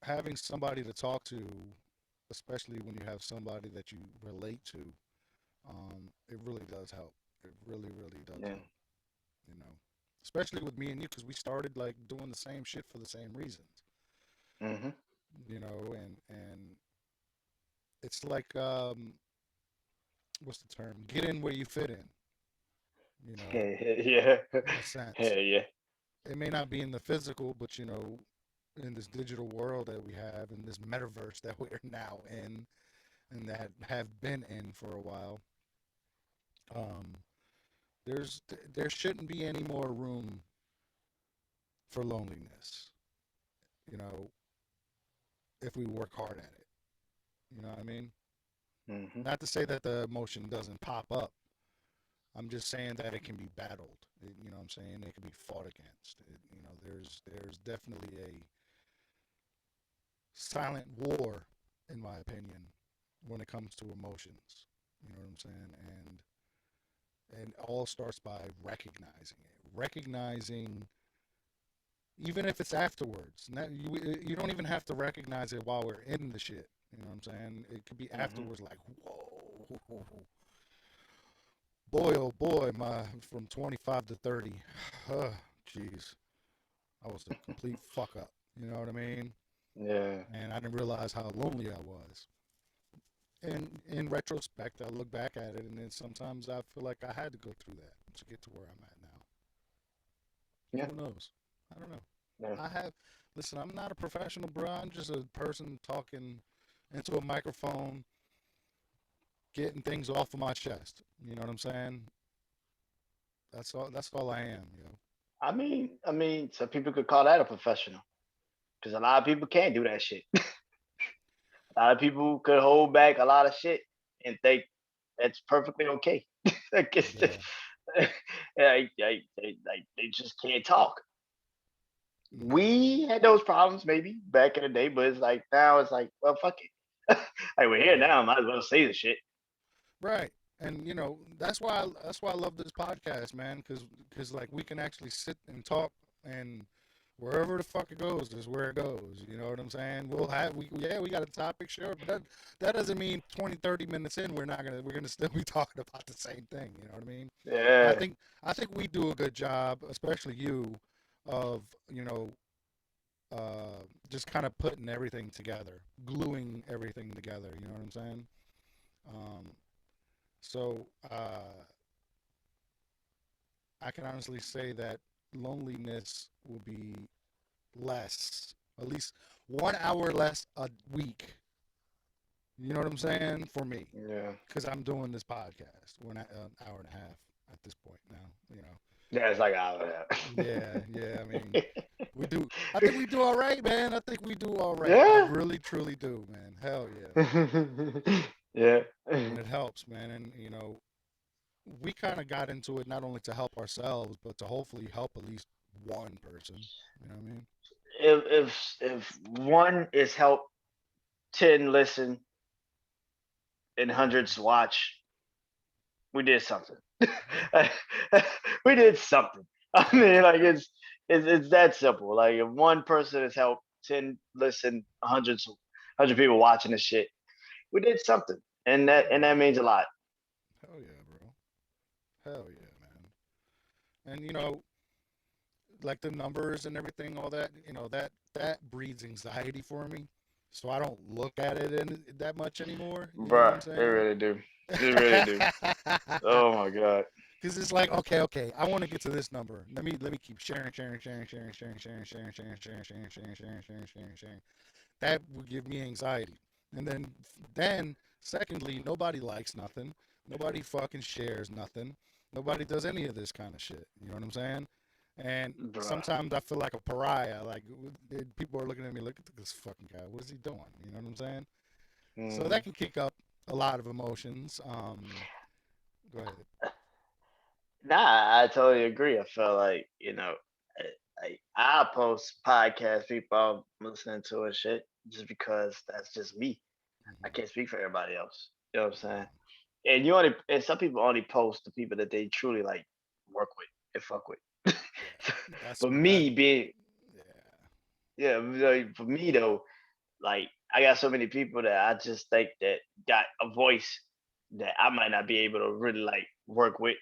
having somebody to talk to, especially when you have somebody that you relate to, it really does help. It really, really does Yeah. help. You know, especially with me and you, because we started like doing the same shit for the same reasons. Hmm. And it's like what's the term? Get in where you fit in. You know, Yeah. in a sense, Yeah. Yeah. it may not be in the physical, but in this digital world that we have, in this metaverse that we're now in, and that have been in for a while, um, there shouldn't be any more room for loneliness. You know, if we work hard at it. You know what I mean? Hmm. Not to say that the emotion doesn't pop up. I'm just saying that it can be battled. You know what I'm saying? It can be fought against. There's definitely a silent war, in my opinion, when it comes to emotions. You know what I'm saying? And it all starts by recognizing it. Recognizing, even if it's afterwards. You don't even have to recognize it while we're in the shit. You know what I'm saying? It could be Hmm. afterwards, like, whoa, boy, oh boy, my from 25 to 30. Jeez, I was a complete fuck up. You know what I mean? Yeah. And I didn't realize how lonely I was. And in retrospect, I look back at it, and then sometimes I feel like I had to go through that to get to where I'm at now. Yeah. Who knows? I don't know. Yeah. I have, listen, I'm not a professional, bro. I'm just a person talking into a microphone, getting things off of my chest. You know what I'm saying? That's all. That's all I am. You know. I mean, some people could call that a professional because a lot of people can't do that shit. A lot of people could hold back a lot of shit and think that's perfectly okay. Like, Yeah. they just can't talk. Hmm. We had those problems maybe back in the day, but it's like now it's like, well, fuck it. Like we're here Yeah. now, might as well say the shit. Right. And you know that's why I love this podcast, man, because like we can actually sit and talk, and wherever the fuck it goes is where it goes. You know what I'm saying? We got a topic, sure, but that doesn't mean 20, 30 minutes in we're gonna still be talking about the same thing. You know what I mean? I Yeah, think I think we do a good job, especially you, of you know just kind of putting everything together, gluing everything together. You know what I'm saying? Um, so I can honestly say that loneliness will be less, at least 1 hour less a week. You know what I'm saying? For me, yeah, because I'm doing this podcast. We're not an hour and a half at this point now. You know. yeah. It's like all of Yeah, yeah. I mean, that. we do. I think we do all right, man. I think we do all right. I Yeah. really, truly do, man. Hell yeah. Yeah. And it helps, man. And you know, we kind of got into it not only to help ourselves, but to hopefully help at least one person. You know what I mean? If one is help, 10 listen, and Mhm. hundreds watch, we did something. Yeah, We did something. I yeah, mean, like it's that simple. Like if one person has helped, 10 listen, hundred people watching this shit, we did something, and yeah. that means a lot. Hell yeah, bro. Hell yeah, man. And you know, like the numbers and everything, all that, you know, that breeds anxiety for me. So I don't look at it that much anymore. You know what Bruh, I'm they saying? really do. They really do. Oh my god. Because it's like, okay, I want to get to this number. Let me keep sharing. That would give me anxiety. And then secondly, nobody likes nothing. Nobody fucking shares nothing. Nobody does any of this kind of shit. You know what I'm saying? And Bruh. sometimes I feel like a pariah. Like people are looking at me, look at this fucking guy. What is he doing? You know what I'm saying? So Mhm. that can kick up a lot of emotions. Go ahead. Nah, I totally agree. I feel like, I post podcast people I'm listening to and shit just because that's just me. I Hmm. can't speak for everybody else. You know what I'm saying? Yeah, And some people only post the people that they truly like work with and fuck with. yeah. That's For that. me being Yeah, yeah, like, for me though, like I got so many people that I just think that got a voice that I might not be able to really like work with.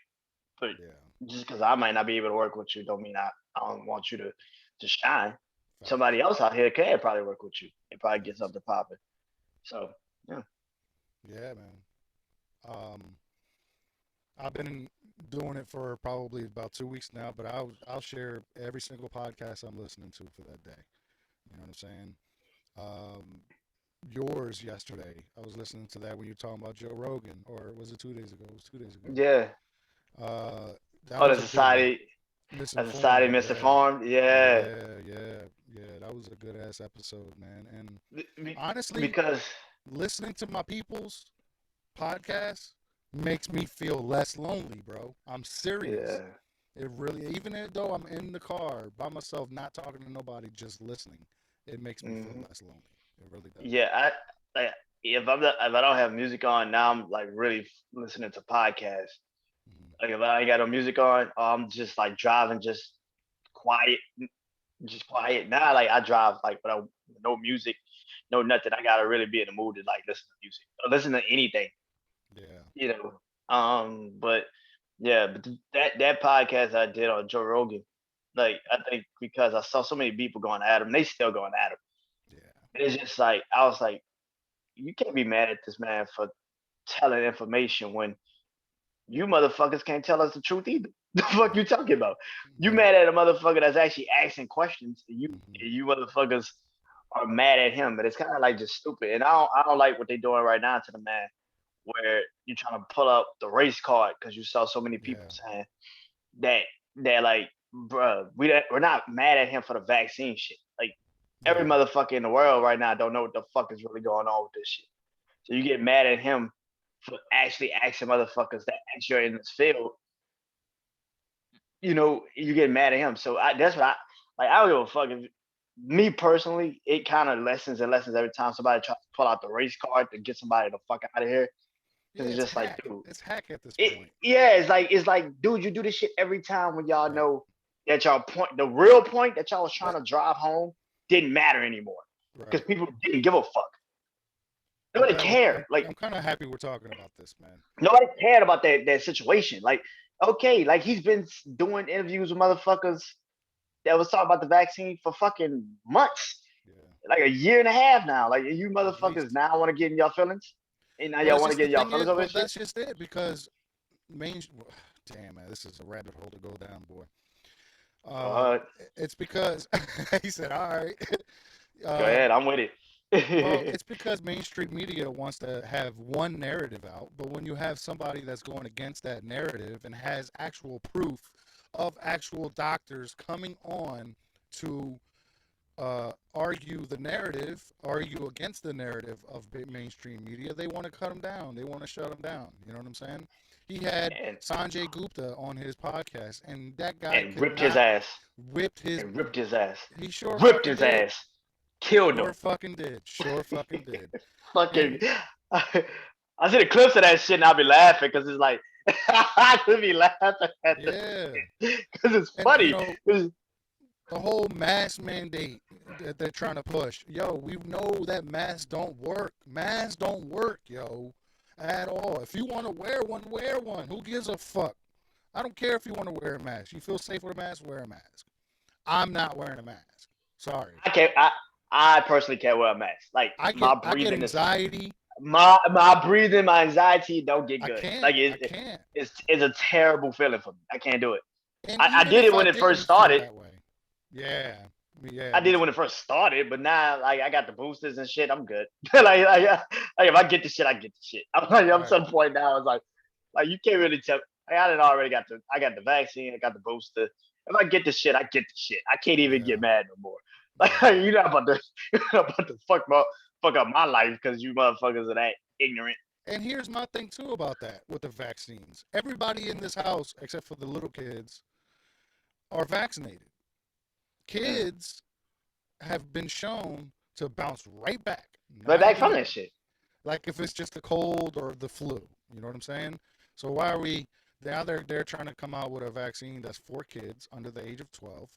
But yeah. just because I might not be able to work with you, don't mean I don't want you to shine. Facts, Somebody else out here can probably work with you and probably get facts. something popping. So yeah, Yeah, man. Um, I've been doing it for probably about 2 weeks now, but I'll share every single podcast I'm listening to for that day. You know what I'm saying? Um, yours yesterday, I was listening to that when you were talking about Joe Rogan, or was it 2 days ago? It was 2 days ago. yeah. Uh, that Oh, was a good one. the society Misinformed, yeah, misinformed. Yeah, yeah. That was a good ass episode, man. And Be- be- honestly, because listening to my people's podcast makes me feel less lonely, bro. I'm serious. yeah. It really, even though I'm in the car by myself, not talking to nobody, just listening, it makes me feel Hmm. less lonely. It really does. Yeah, like if I don't have music on now, I'm like really listening to podcasts. Hmm. Like if I ain't got no music on, I'm just like driving, quiet, just quiet. Now, like I drive like without no music, no nothing. I gotta really be in the mood to like listen to music or listen to anything, Yeah. you know. But Yeah, but that podcast I did on Joe Rogan, like I think because I saw so many people going at him, they still going at him. Yeah. And it's just like I was like, you can't be mad at this man for telling information when you motherfuckers can't tell us the truth either. The fuck Right. you talking about? You Right. mad at a motherfucker that's actually asking questions, Hmm. and you motherfuckers are mad at him, but it's kind of like just stupid. And I don't like what they're doing right now to the man, where you're trying to pull up the race card because you saw so many people Yeah. saying that like, bruh, we're not mad at him for the vaccine shit. Like every Yeah. motherfucker in the world right now don't know what the fuck is really going on with this shit. So you get mad at him for actually asking motherfuckers that actually are in this field. You get mad at him. So that's what I like. I don't give a fuck if me personally. It kind of lessens and lessens every time somebody tries to pull out the race card to get somebody the fuck out of here. Yeah. Because it's It's just like, hack. dude, It's hack at this it point. yeah, it's like, dude, you do this shit every time when y'all Right. know that y'all point the real point that y'all was trying But to drive home didn't matter anymore because right. people didn't give a fuck. I'm Nobody glad we're. cared. I'm. Like I'm kind of happy we're talking about this, man. nobody cared about that situation. Like okay, like he's been doing interviews with motherfuckers that was talking about the vaccine for fucking months, Yeah. like a year and a half now. Like you At motherfuckers least. now want to get in your feelings, and now Well, y'all it's want to just the get in your thing feelings is. over Well, this shit. that's just it because main. Damn, man, this is a rabbit hole to go down, boy. Uh, Uh, it's because he said, "All right." Go Uh, ahead, I'm with well, it. it's because mainstream media wants to have one narrative out, but when you have somebody that's going against that narrative and has actual proof of actual doctors coming on to argue the narrative, argue against the narrative of mainstream media, they want to cut them down. They want to shut them down. You know what I'm saying? He had and Sanjay Gupta on his podcast, and that guy and could ripped his not ass whipped his. and ripped his ass, He sure ripped fucking his did. ass, killed Sure him. fucking did. Sure fucking did. Fucking, And I see the clips of that shit and I'll be laughing because it's like I could be laughing at the yeah, because it's and funny. the whole mask mandate that they're trying to push. Yo, we know that masks don't work. Masks don't work, yo, at all. If you want to wear one, wear one. Who gives a fuck? I don't care if you want to wear a mask. You feel safe with a mask, wear a mask. I'm not wearing a mask. Sorry. I can't. I personally can't wear a mask. Like I get anxiety. my breathing, my anxiety don't get I good. can't. Like I can't. it's a terrible feeling for me. I can't do it. And I even did if it I when it first didn't feel started. that way, yeah, yeah, I me did it when too. it first started, but now like I got the boosters and shit. I'm good. Like if I get the shit, I get the shit. I'm Right. to the point now. It's like you can't really tell. Like, I didn't already got I got the vaccine. I got the booster. If I get the shit, I get the shit. I can't even get Yeah. mad no more. Like Yeah. you're not about to you're not about to fuck up my life because you motherfuckers are that ignorant. And here's my thing too about that with the vaccines. Everybody in this house, except for the little kids, are vaccinated. Mm. Kids have been shown to bounce right back. But Not back from even that shit. like if it's just a cold or the flu. You know what I'm saying? So why are we now they're trying to come out with a vaccine that's for kids under the age of 12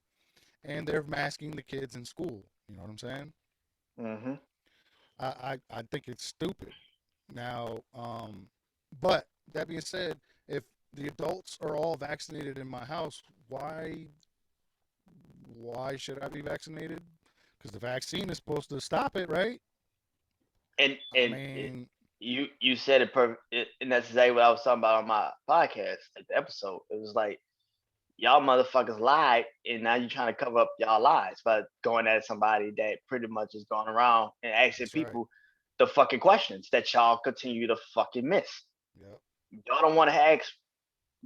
and they're masking the kids in school. You know what I'm saying? Mm-hmm. I think it's stupid. Now, but that being said, if the adults are all vaccinated in my house, why should I be vaccinated? Because the vaccine is supposed to stop it, right? I And mean, you said it perfect, and that's exactly what I was talking about on my podcast, like the episode. It was like y'all motherfuckers lied, and now you're trying to cover up y'all lies by going at somebody that pretty much is going around and asking that's right. people the fucking questions that y'all continue to fucking miss. Yep, Y'all don't want to ask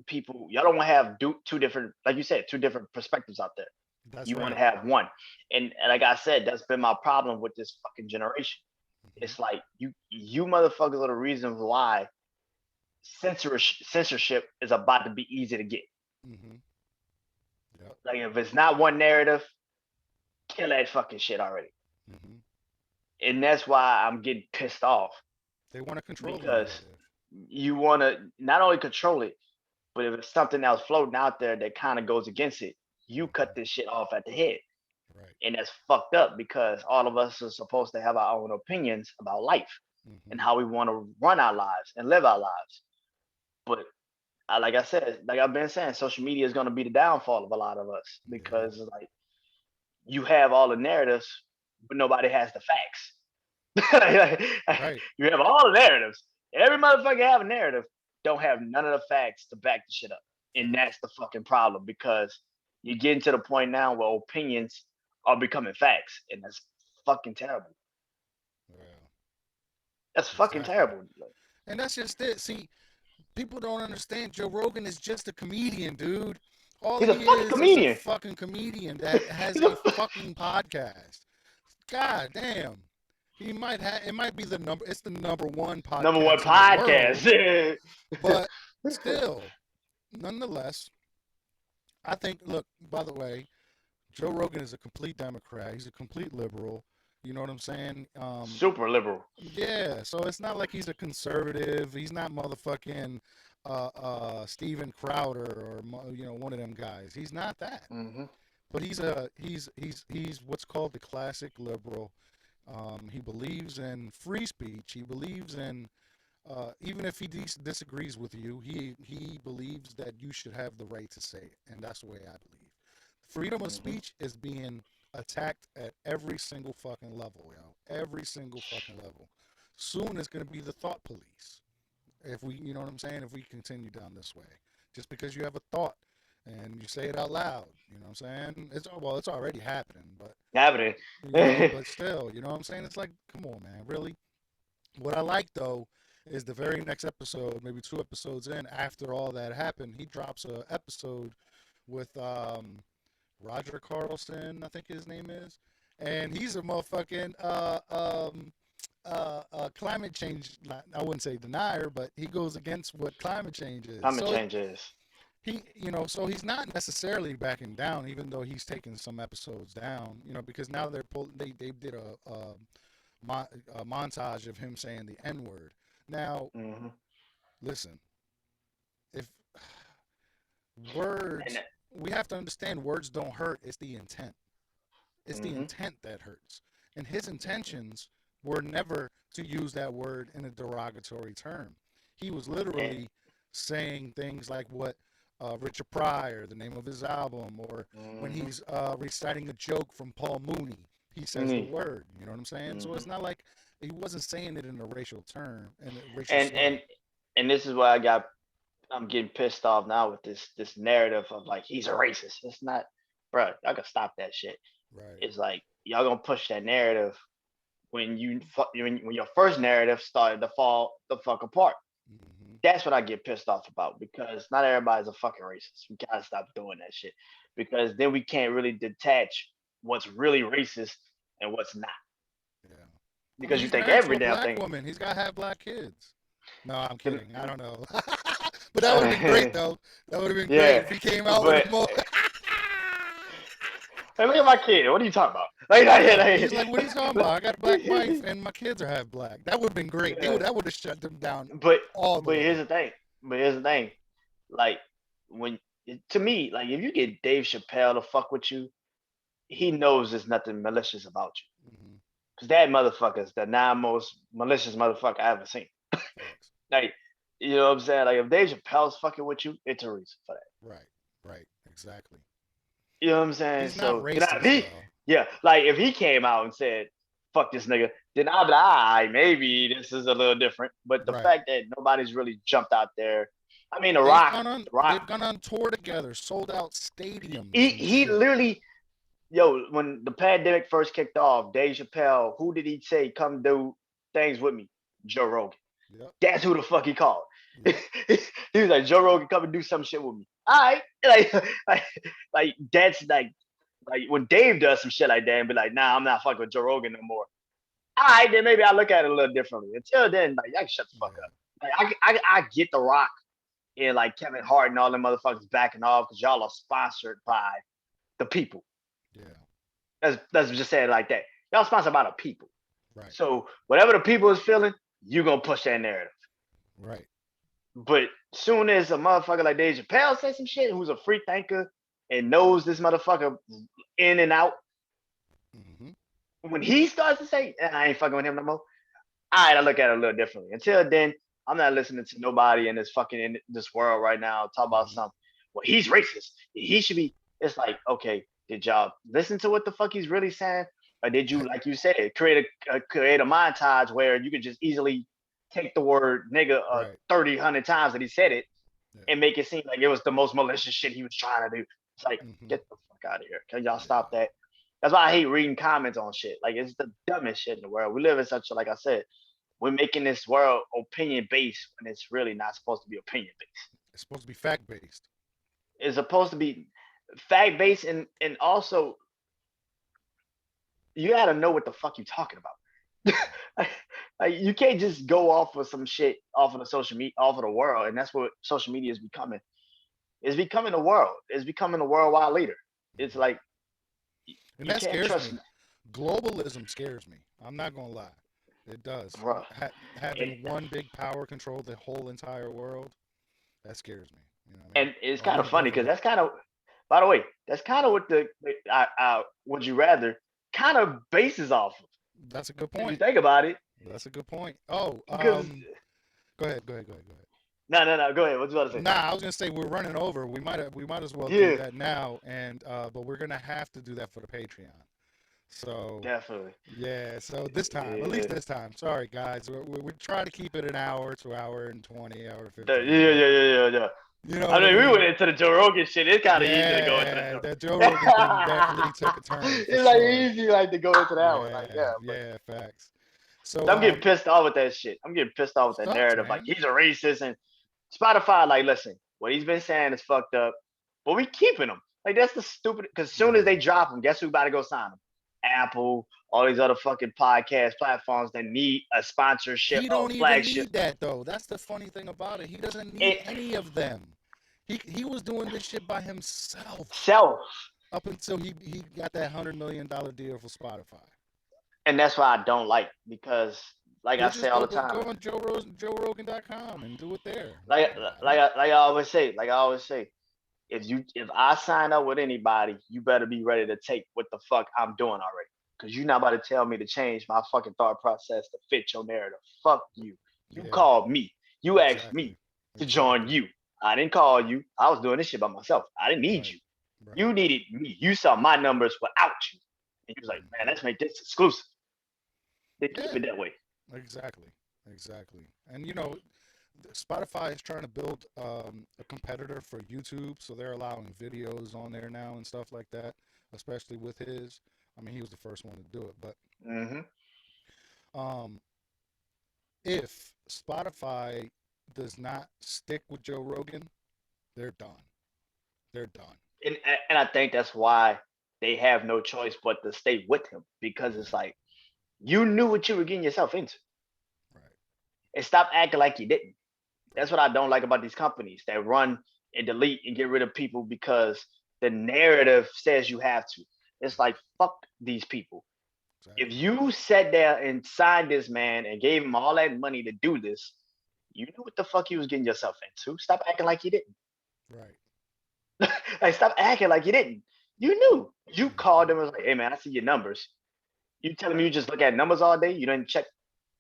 people. Y'all don't want to have two different, like you said, two different perspectives out there. that's You want to right. have one, and like I said, that's been my problem with this fucking generation. Hmm. It's like you motherfuckers are the reason why censorship is about to be easy to get. Hmm. Yep. Like if it's not one narrative, kill that fucking shit already. Hmm. And that's why I'm getting pissed off They want to control the because narrative. you want to not only control it, but if it's something else floating out there that kind of goes against it, you cut Hmm. this shit off at the head. Right. And that's fucked up because all of us are supposed to have our own opinions about life and Hmm. how we want to run our lives and live our lives. But like I said, like I've been saying, social media is going to be the downfall of a lot of us Yeah. because like you have all the narratives, but nobody has the facts. Right. You have all the narratives. Every motherfucker have a narrative, don't have none of the facts to back the shit up. And Facts. that's the fucking problem because you're getting to the point now where opinions are becoming facts. And that's fucking terrible. Yeah. That's fucking Exactly. terrible. And that's just it. See, people don't understand. Joe Rogan is just a comedian, dude. All He's a he fucking is a comedian. fucking comedian that has He's a a fucking podcast. God damn. He might have it might be it's the number one number one podcast in the world, podcast. but still, nonetheless, I think look, by the way, Joe Rogan is a complete Democrat. He's a complete liberal. You know what I'm saying? Super liberal. Yeah, so it's not like he's a conservative. He's not motherfucking Steven Crowder or one of them guys. He's not that. Hmm. But he's what's called the classic liberal. He believes in free speech. He believes in even if he disagrees with you, he believes that you should have the right to say it, and that's the way I believe. Freedom of Hmm. speech is being attacked at every single fucking level, yo. Every single fucking level. Soon it's gonna be the thought police. If we, you know what I'm saying, if we continue down this way, just because you have a thought and you say it out loud, you know what I'm saying? It's already happening, but Happening. but still, you know what I'm saying? It's like, come on, man, really? What I like though is the very next episode, maybe 2 episodes in, after all that happened, he drops a episode with Roger Carlson, I think his name is, and he's a motherfucking climate change. I wouldn't say denier, but he goes against what climate change is. Climate So changes. so he's not necessarily backing down, even though he's taking some episodes down. Because now they did a montage of him saying the N word. Now, Hmm. listen, if And words, we have to understand words don't hurt. It's the intent. It's the hmm. intent that hurts. And his intentions were never to use that word in a derogatory term. He was And literally saying things like what Richard Pryor, the name of his album, or when hmm. he's reciting a joke from Paul Mooney, he says the Hmm. word. You know what I'm saying? So Hmm. it's not like he wasn't saying it in a racial term, in a racial And slur. and and this is why I'm getting pissed off now with this narrative of like he's a racist. It's not, bro. I can stop that shit. Right. It's like y'all gonna push that narrative when when your first narrative started to fall the fuck apart. Hmm. That's what I get pissed off about because not everybody's a fucking racist. We gotta stop doing that shit because then we can't really detach what's really racist and what's not Yeah. I mean, because you he's think married to every a damn black thing. woman. He's got to have black kids. No, I'm The, kidding. I don't know. But that would have been great, though. That would have been great yeah, if he came out with but a more. hey, look at my kid. What are you talking about? Like, Yeah, he's like, what are you talking about? I got a black wife like, and my kids are half black. That would have been great. yeah. That would have shut them down But all the but here's way. the thing. But here's the thing. Like when to me, like if you get Dave Chappelle to fuck with you, he knows there's nothing malicious about you. Hmm. Cause that motherfucker is the nine most malicious motherfucker I ever seen. Facts. Like, you know what I'm saying? Like if Dave Chappelle's fucking with you, it's a reason for that. Right. Right. Exactly. You know what I'm saying? He's not So then I, if racist, he, though. yeah, like if he came out and said, "Fuck this nigga," then I'd be like, "All right, maybe this is a little different." But the Right. fact that nobody's really jumped out there, I mean, The Rock, They've gone on tour together, sold out stadiums and he shit. literally, yo, when the pandemic first kicked off, Dave Chappelle, who did he say come do things with me? Joe Rogan. Yep. That's who the fuck he called. Yep. He was like, Joe Rogan, come and do some shit with me. All right, like, like that's like when Dave does some shit like that and be like, nah, I'm not fucking with Joe Rogan no more. All right, then maybe I look at it a little differently. Until then, like, I can shut the fuck Yeah. up. Like, I get The Rock and like Kevin Hart and all them motherfuckers backing off because y'all are sponsored by the people. Yeah. Let's just say it like that. Y'all sponsored by the people. Right. So whatever the people is feeling, you gonna push that narrative. Right. But soon as a motherfucker like Dave Chappelle says some shit, who's a free thinker and knows this motherfucker in and out, Hmm. when he starts to say, I ain't fucking with him no more, all right, I look at it a little differently. Until then, I'm not listening to nobody in this world right now talk about Hmm. something. Well, he's racist. He should be. It's like, okay, did y'all listen to what the fuck he's really saying, or did you, like you said, create a montage where you could just easily take the word nigga Right. 100 times that he said it Yeah. and make it seem like it was the most malicious shit he was trying to do. It's like, Hmm. get the fuck out of here. Can y'all stop Yeah. that? That's why I hate reading comments on shit. Like, it's the dumbest shit in the world. We live in such a, like I said, we're making this world opinion based when it's really not supposed to be opinion based. It's supposed to be fact based. It's supposed to be fact based, and also you got to know what the fuck you're talking about. Like, you can't just go off of some shit off of the social media, off of the world, and that's what social media is becoming. It's becoming a world. It's becoming a worldwide leader. It's Hmm. like And you that can't scares trust, me. Globalism scares me. I'm not gonna lie, it does. bro. And Having one big power control the whole entire world, that scares me. You know what I mean? and it's Or kind of even funny because government. that's kind of, by the way, that's kind of what the would you rather kind of bases off of. That's a good If you point. think about it, That's a good point. Oh, because go ahead. Go ahead. Go ahead. Go ahead. no, go ahead. What you about to say? Nah, I was gonna say we're running over. We might as well do Yeah, that now, and but we're gonna have to do that for the Patreon. So definitely. yeah, so this time, at least Yeah, this time. Sorry guys, we try to keep it an hour to hour and 20, hour yeah, 15, yeah, but yeah, yeah. you know I what I mean, we went mean. into the Joe Rogan shit. It's kind of easy to go into the Yeah, Joe. that Joe Rogan thing definitely took a turn for It's like sure. easy, like to go into that one. Like, Yeah, yeah, but yeah, facts. So I'm getting pissed off with that shit. I'm getting pissed off with that sucks, narrative. Like, man. he's a racist, and Spotify, like, listen, what he's been saying is fucked up, but we keeping him. Like, that's the stupid. Because as soon as they Yeah. drop him, guess who about to go sign him? Apple, all these other fucking podcast platforms that need a sponsorship, He a don't even flagship. need that though. That's the funny thing about it. He doesn't need It any of them. He was doing this shit by himself self, up until he got that $100 million deal for Spotify. and that's why I don't like, because, like He'll I say just all the go time, on JoeRogan.com and do it there. like I like don't. I, like I always say, if I sign up with anybody, you better be ready to take what the fuck I'm doing already. Because you're not about to tell me to change my fucking thought process to fit your narrative. Fuck you. You Yeah, called me. You asked exactly, me to join exactly. you. I didn't call you. I was doing this shit by myself. I didn't need Right, you. right. You needed me. You saw my numbers without you. And you was like, man, Hmm. let's make this exclusive. They keep Yeah, it that way. exactly, exactly. And you know, Spotify is trying to build a competitor for YouTube, so they're allowing videos on there now and stuff like that. Especially with his, I mean, he was the first one to do it. But Mm-hmm. um, if Spotify does not stick with Joe Rogan, they're done. They're done. and and I think that's why they have no choice but to stay with him, because it's Yeah, like you knew what you were getting yourself into, right. and stop acting like you didn't. That's Right. what I don't like about these companies that run and delete and get rid of people because the narrative says you have to. It's like, fuck these people. If Exactly. you sat there and signed this man and gave him all that money to do this, you knew what the fuck you was getting yourself into. Stop acting like you didn't. Right. Like, stop acting like you didn't. You knew. You called Hmm. them and was like, hey man, I see your numbers. You telling me you just look at numbers all day? You didn't check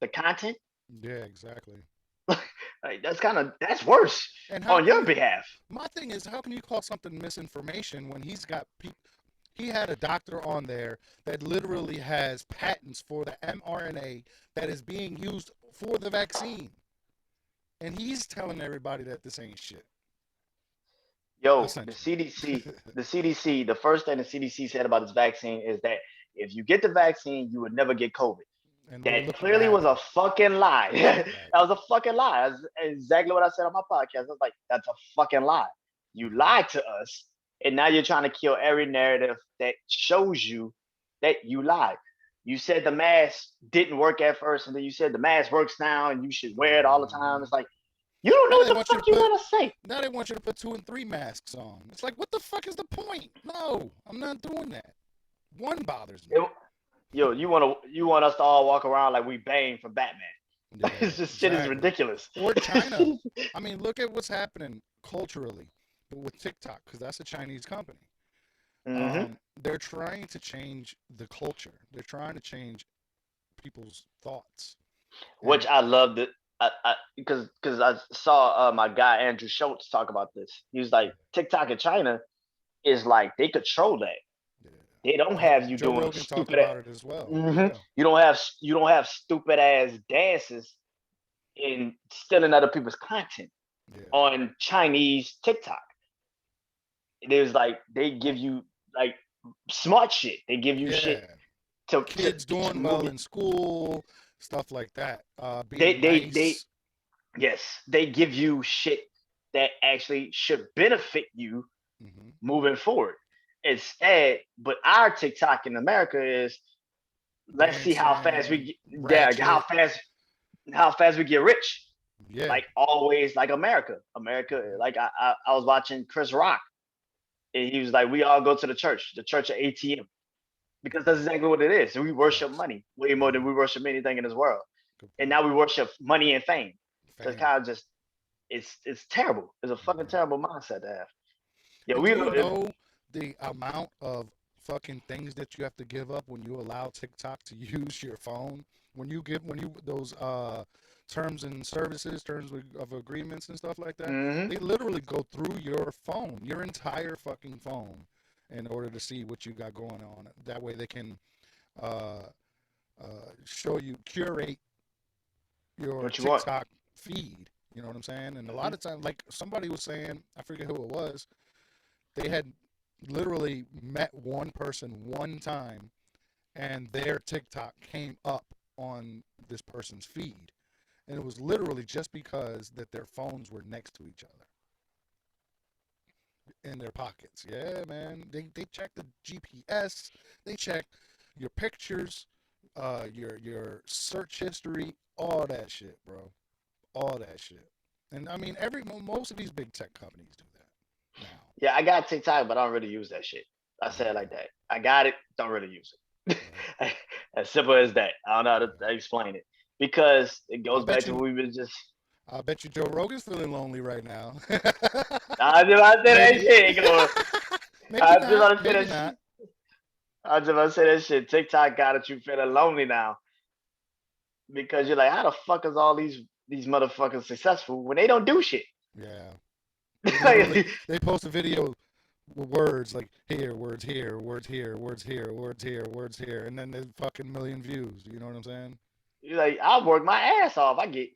the content? Yeah, exactly. Like, that's worse And how on can your you? behalf. My thing is, how can you call something misinformation when he's got people? He had a doctor on there that literally has patents for the mRNA that is being used for the vaccine, and he's telling everybody that this ain't shit. Yo, Essentially. The CDC, the first thing the CDC said about this vaccine is that if you get the vaccine, you would never get COVID. And That look what clearly was a happened. fucking lie. That Right. was a fucking lie. That's exactly what I said on my podcast. I was like, that's a fucking lie. You Hmm. lied to us, and now you're trying to kill every narrative that shows you that you lied. You said the mask didn't work at first, and then you said the mask works now, and you should wear it all the time. Hmm. It's like, you don't know Now what they the want you to fuck you put. want to say. Now they want you to put 2 and 3 masks on. It's like, what the fuck is the point? No, I'm not doing that. One bothers me. It, yo, you want us to all walk around like we Bane from Batman. Yeah, It's just shit is exactly. ridiculous. Or China. I mean, look at what's happening culturally with TikTok, because that's a Chinese company. Hmm. They're trying to change the culture. They're trying to change people's thoughts. Which And I love. because I saw my guy Andrew Schultz talk about this. He was like, TikTok in China is like they control that. Yeah. They don't have you Joe doing Rogan talked stupid. about it as well. Mhm. Yeah. You don't have stupid ass dances in stealing other people's content Yeah. on Chinese TikTok. There's like they give you like smart shit. They give you shit Yeah. to to Kids to doing move well it. in school, stuff like that. They Being they they nice. yes, they give you shit that actually should benefit you Hmm. moving forward. Instead, but our TikTok in America is let's see how fast Dancing, we get, yeah, ratchet. how fast we get rich. Yeah. Like always, like America. America, Hmm. like I was watching Chris Rock, and he was like, we all go to the church of ATM, because that's Yeah. exactly what it is. And we worship Facts. money way more than Hmm. we worship anything in this world. Good And point. now we worship money and fame. So it's Fame. kind of just it's terrible. It's a fucking Hmm. terrible mindset to have. Yeah, And do we you know the amount of fucking things that you have to give up when you allow TikTok to use your phone? When you those terms and services, of agreements and stuff like that, mm-hmm. they literally go through your phone, your entire fucking phone, in order to see what you got going on. That way they can uh, show you, curate your What you want. TikTok feed. You know what I'm saying? And a lot Mm-hmm. of times, like somebody was saying, I forget who it was, they had literally met one person one time and their TikTok came up on this person's feed. And it was literally just because that their phones were next to each other in their pockets. Yeah, man. They check the GPS, they check your pictures, your search history, all that shit, bro. All that shit. And I mean, most of these big tech companies do that now. Yeah, I got TikTok, but I don't really use that shit. I say it Yeah, like that. I got it, don't really use it. yeah, As simple as that. I don't know how yeah. to explain it because it I goes back bet to you what we been just. I bet you Joe Rogan's feeling lonely right now. I just want to say that Maybe. shit. Maybe I just not. want to say Maybe that not. shit. I just want to say that shit. TikTok got it. You feeling lonely now because you're like, how the fuck is all these motherfuckers successful when they don't do shit? Yeah. They literally they post a video with words like here, words here, words here, words here, words here, words here, and then there's fucking million views. You know what I'm saying? You're like, I work my ass off. I get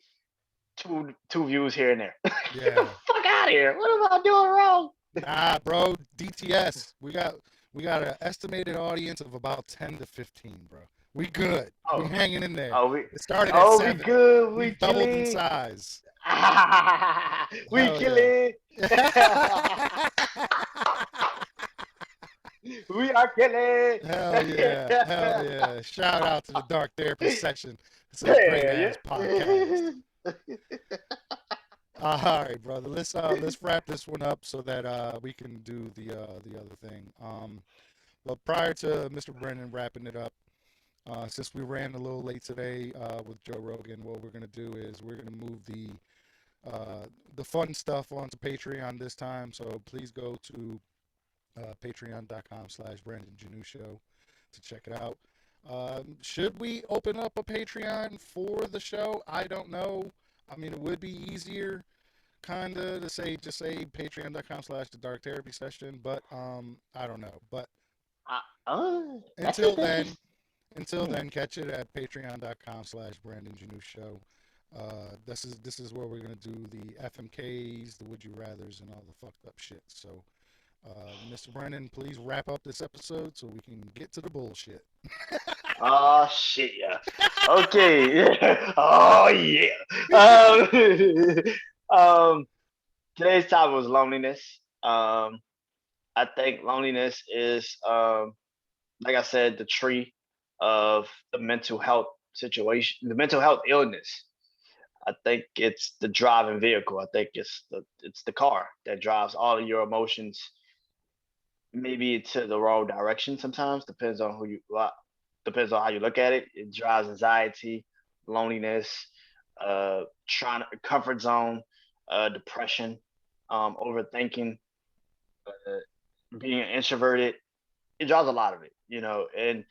two views here and there. Get the Yeah. fuck out of here. What am I doing wrong? Nah, bro. DTS. We got an estimated audience of about 10 to 15, bro. We good. We Oh, hanging in there. oh, we, It started at oh, we 7. good. We We've doubled in killing. size. We Hell yeah. killing. We are killing. Hell yeah. Hell yeah. Shout out to the Dark Therapy Session. It's a great Yeah, ass podcast. yeah. All right, brother. Let's wrap this one up so that we can do the other thing. But prior to Mr. Brennan wrapping it up, since we ran a little late today with Joe Rogan, what we're gonna do is we're gonna move the fun stuff onto Patreon this time. So please go to patreon.com/Brandon Janu Show to check it out. Should we open up a Patreon for the show? I don't know. I mean, it would be easier, kinda, to say just say patreon.com/the dark therapy session, but I don't know. But That's until just then, interesting. until then, catch it at patreon.com/Brandon Janu Show. This is where we're gonna do the FMKs, the would you rather's, and all the fucked up shit. So, Mr. Brennan, please wrap up this episode so we can get to the bullshit. Oh shit, yeah. Okay. Oh yeah. Um, um, today's topic was loneliness. I think loneliness is, like I said, the tree of the mental health situation, the mental health illness. I think it's the driving vehicle. I think it's the car that drives all of your emotions, maybe to the wrong direction. Sometimes depends on how you look at it. It drives anxiety, loneliness, trying to comfort zone, depression, overthinking, being introverted. It draws a lot of it. And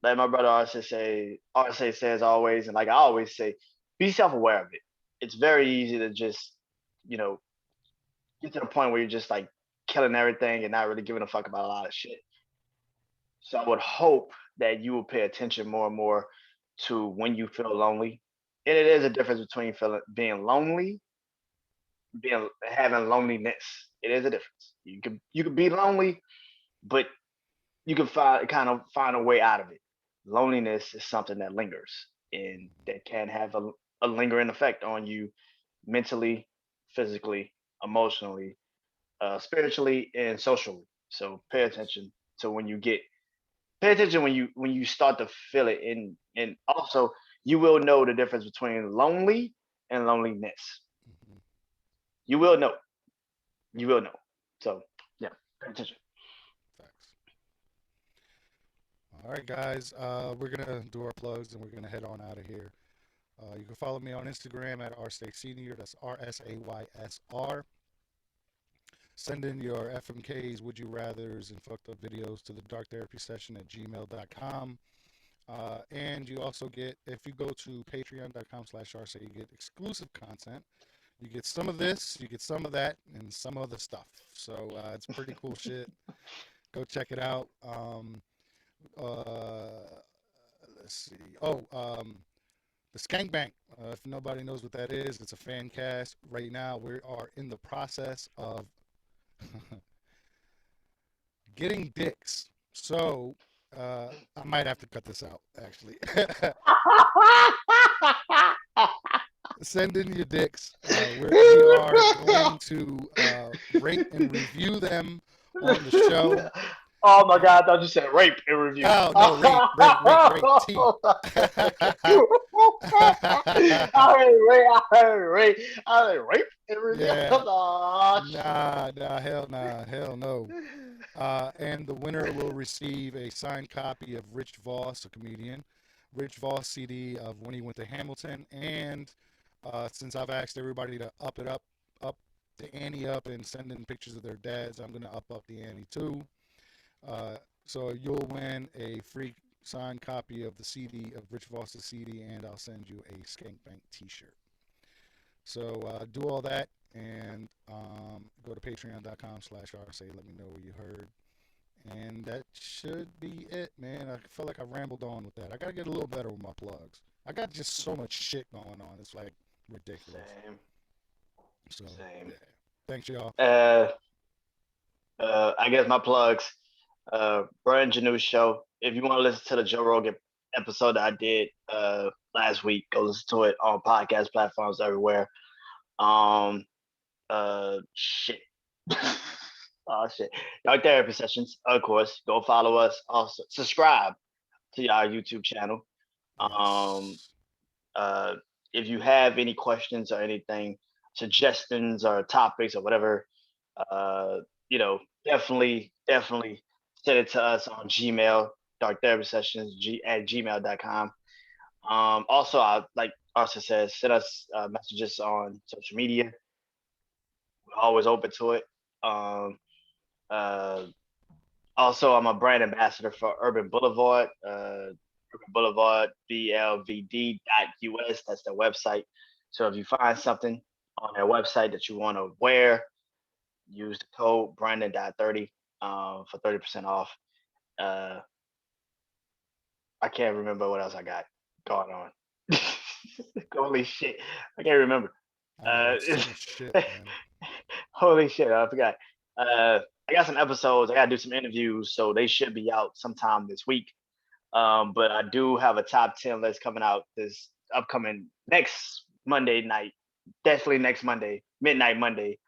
like my brother always says always, and like I always say, be self-aware of it. It's very easy to just, you know, get to the point where you're just like killing everything and not really giving a fuck about a lot of shit. So I would hope that you will pay attention more and more to when you feel lonely. And it is a difference between feeling being lonely, being having loneliness. It is a difference. You could be lonely, but you can find a way out of it. Loneliness is something that lingers and that can have a lingering effect on you mentally, physically, emotionally, spiritually, and socially. So to when you get pay attention when you start to feel it, and also you will know the difference between lonely and loneliness. Hmm. You will know. You will know. So yeah, pay attention. Facts. All right, guys. We're gonna do our plugs and we're gonna head on out of here. You can follow me on Instagram at rstaysenior. That's RSAYSR. Send in your FMKs, would you rather's, and fucked up videos to the dark therapy session at gmail.com. And you also get, if you go to patreon.com/RSA, you get exclusive content. You get some of this, you get some of that, and some other stuff. So it's pretty cool shit. Go check it out. Uh, let's see. Oh, the Skank Bank. If nobody knows what that is, it's a fan cast. Right now, we are in the process of getting dicks. So I might have to cut this out, actually. Send in your dicks. We are going to rate and review them on the show. Oh my god, I thought you said rape in review. Oh no, rate T. I heard rape. I heard rape. I heard rape in review. Yeah. Oh, Hell no. And the winner will receive a signed copy of Rich Voss, a comedian, Rich Voss CD of When He Went to Hamilton. And since I've asked everybody to up the ante up and send in pictures of their dads, I'm gonna up the ante too. Uh, so you'll win a free signed copy of the CD of Rich Voss's CD, and I'll send you a Skank Bank T-shirt. So do all that and go to patreon.com/RSA. Let me know what you heard. And that should be it, man. I feel like I rambled on with that. I gotta get a little better with my plugs. I got just so much shit going on. It's like ridiculous. same, So same. yeah. Thanks, y'all. I guess my plugs. Brian Janu's show. If you want to listen to the Joe Rogan episode that I did last week, go listen to it on podcast platforms everywhere. Um, shit. Oh shit. Dark therapy sessions, of course. Go follow us. Also, subscribe to our YouTube channel. Um, Yes. uh, if you have any questions or anything, suggestions or topics or whatever, uh, definitely send it to us on Gmail, dark therapy sessions at gmail.com. Also, I like Arthur says, send us messages on social media. We're always open to it. Um, uh, Also, I'm a brand ambassador for Urban Boulevard. Urban Boulevard, BLVD.US. That's their website. So if you find something on their website that you want to wear, use the code Brandon.30 for 30% off. Uh, I can't remember what else I got going on. Holy shit. I can't remember. I know Uh, it's so much shit, man. holy shit, I forgot. I got some episodes. I got to do some interviews, so they should be out sometime this week. But I do have a top 10 list coming out this upcoming next Monday night. Definitely next Monday, midnight Monday.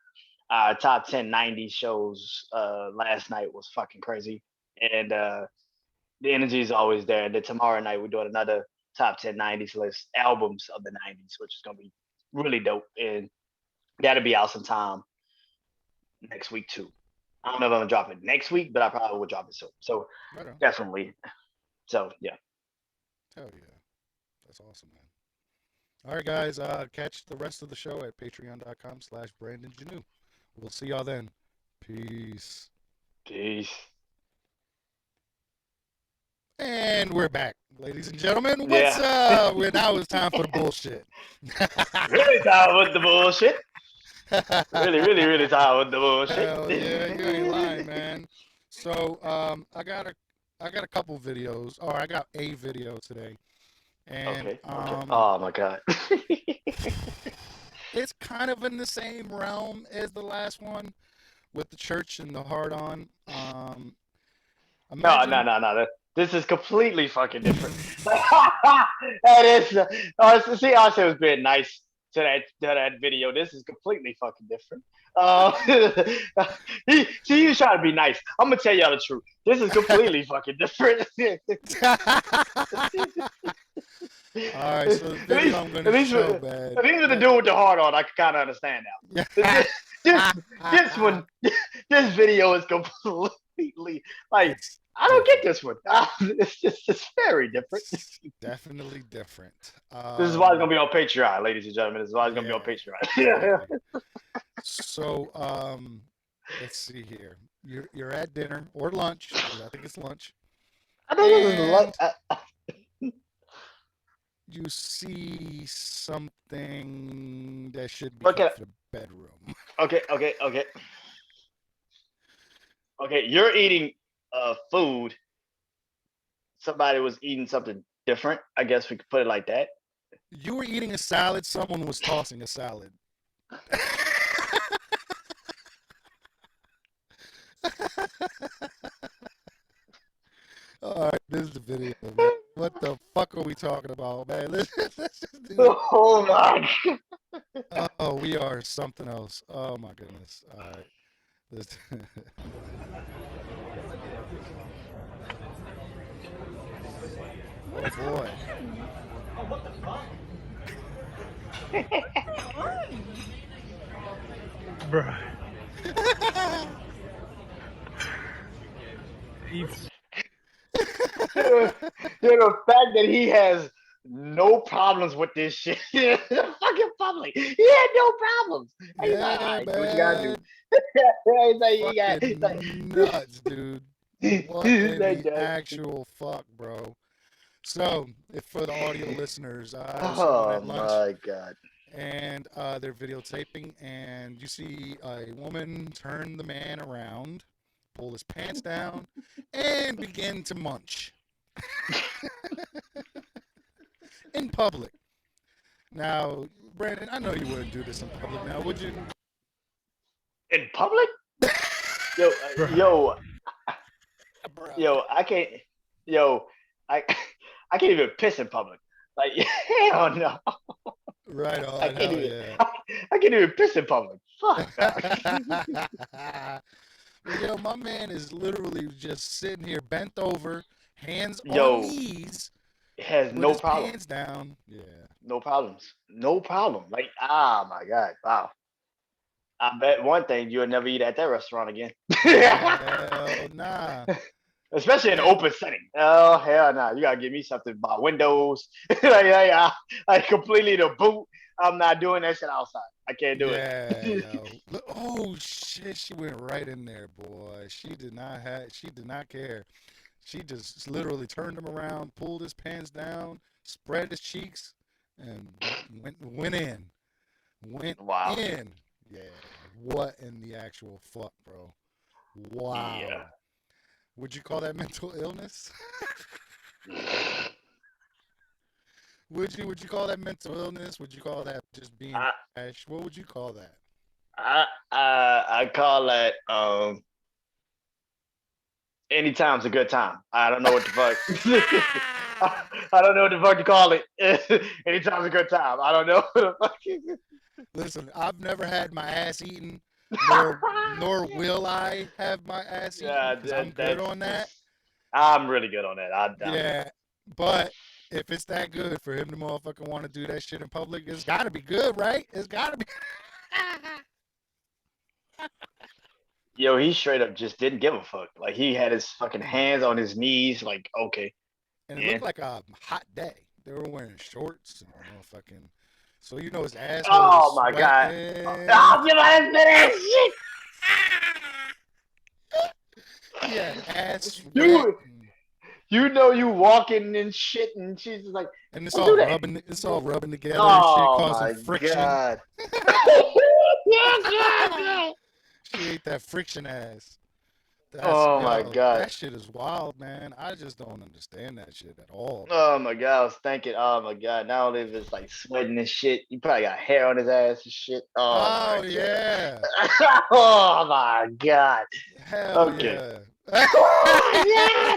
Top 10 90 shows last night was fucking crazy. And the energy is always there. And then tomorrow night, we're doing another top 10 90s list, albums of the 90s, which is going to be really dope. And that'll be out sometime next week, too. I don't know if I'm going to drop it next week, but I probably will drop it soon. So Right on. definitely. So, yeah. Hell yeah. That's awesome, man. All right, guys. Catch the rest of the show at patreon.com/Brandon Janu. We'll see y'all then. Peace. Peace. And we're back, ladies and gentlemen. What's Yeah. up? Now it's time for the bullshit. Really tired with the bullshit. Really tired with the bullshit. Hell yeah, you ain't lying, man. So I got a couple videos, or I got a video today, and Okay. Oh my god. it's kind of in the same realm as the last one with the church and the hard on. Imagine. No. This is completely fucking different. That is. See, I was being nice to that video. This is completely fucking different. Uh, you trying to be nice. I'm gonna tell y'all the truth. This is completely fucking different. All right, so the at video least, I'm at gonna least, show, with, man. at least with the dude with the heart on, I can kind of understand now. This one, this video is completely like It's I don't get different. this one. It's very different. It's definitely different. This is why it's gonna be on Patreon, ladies and gentlemen. This is why it's gonna be on Yeah, Patreon. exactly. So, let's see here. You're at dinner or lunch. 'Cause I think it's lunch, I know this is like and you see something that should be okay, kept for the bedroom. okay. You're eating food. Somebody was eating something different. I guess we could put it like that. You were eating a salad. Someone was tossing a salad. All right, this is the video, man. What the fuck are we talking about, man? Let's just do it. Oh my Oh, we are something else. Oh my goodness. All right. Let's oh boy. Bruh. He's The fact that he has no problems with this shit. Fucking public. He had no problems. He's like, all Yeah, right, do what you gotta do. man. He's like, you got, he's like, Fucking nuts, dude. What he's in like, the actual fuck, bro? So, if for the audio listeners, someone oh at lunch my god. and they're videotaping, and you see a woman turn the man around, pull his pants down, and begin to munch in public. Now, Brandon, I know you wouldn't do this in public now, would you? In public? Yo, Bruh. yo, I can't, yo, I, I can't even piss in public. Like, hell no. Right I on, can't hell even, yeah. I can't even piss in public. Fuck. Dog. Yo, my man is literally just sitting here bent over, hands on Yo, knees, it has with no his problem. pants down. Yeah. No problems. No problem. Like, ah, my God. Wow. I bet one thing you'll never eat at that restaurant again. Hell nah. Especially in an And open setting. Oh, hell no. You got to give me something by windows. I completely the boot. I'm not doing that shit outside. I can't do yeah, it. yo. Oh shit, she went right in there, boy. She did not care. She just literally turned him around, pulled his pants down, spread his cheeks, and went in. Went Wow. in. Yeah. What in the actual fuck, bro? Wow. Yeah. Would you call that mental illness? Would you call that mental illness? Would you call that just being I, trash? What would you call that? I call that anytime's a good time. I don't know what the fuck. I don't know what the fuck to call it. Anytime's a good time. I don't know what the fuck. Listen, I've never had my ass eaten, nor will I have my ass eaten Yeah, because I'm good that's. on that. I'm really good on that. Yeah, but if it's that good for him to motherfucking want to do that shit in public, it's got to be good, right? It's got to be. Yo, he straight up just didn't give a fuck. Like he had his fucking hands on his knees. Like, okay, And it yeah. looked like a hot day. They were wearing shorts and motherfucking. So you know his asshole Oh was my god. sweating. Oh, you might that shit. Yeah, ass You, sweat. You know you walking and shit, and she's just like, And don't do that. it's all rubbing together and shit, Oh causing my friction. god. She ate that friction ass. That's Oh my yo, god. that shit is wild, man. I just don't understand that shit at all, bro. Oh my god. I was thinking, oh my god. Not only is it's like sweating and shit, he probably got hair on his ass and shit. Oh my Oh yeah, god. Oh my god. hell Okay. yeah. Oh yeah.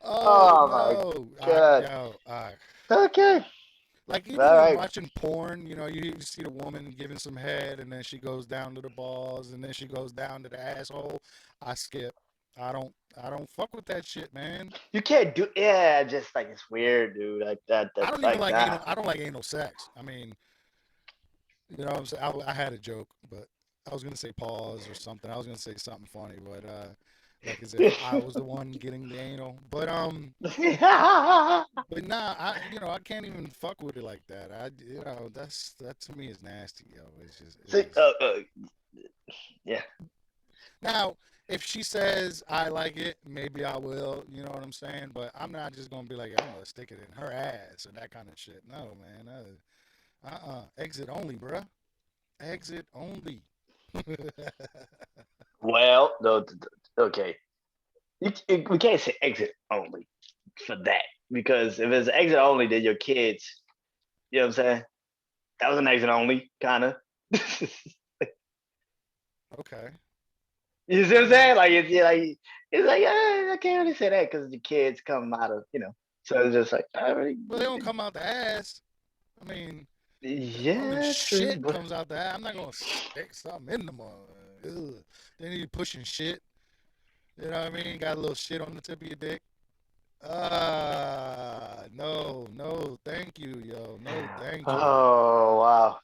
Oh Oh my no, god. yo, Okay. like even All when right. watching porn, you see the woman giving some head, and then she goes down to the balls, and then she goes down to the asshole. I skip. I don't fuck with that shit, man. You can't do, yeah, just like it's weird, dude. Like that, I that's don't even like like that. anal. I don't like anal sex. I mean, what I'm saying. I had a joke, but I was gonna say pause or something. I was gonna say something funny, but like as if I was the one getting the anal. But nah, I can't even fuck with it like that. That to me is nasty, yo. It's See, just yeah. now. If she says I like it, maybe I will. You know what I'm saying? But I'm not just gonna be like I'm gonna stick it in her ass or that kind of shit. No, man. Exit only, bruh. Exit only. Well, no, okay. We can't say exit only for that because if it's exit only, then your kids, you know what I'm saying? That was an exit only, kind of. Okay. You see what All I'm right. saying? Like it's like I can't really say that because the kids come out of So it's just like I really, Well, they don't come out the ass. I mean, only yeah, true, shit but comes out the ass. I'm not gonna stick something in them. Ugh. Then you pushing shit. You know what I mean? Got a little shit on the tip of your dick. No, no, thank you, yo. No, thank you. oh wow.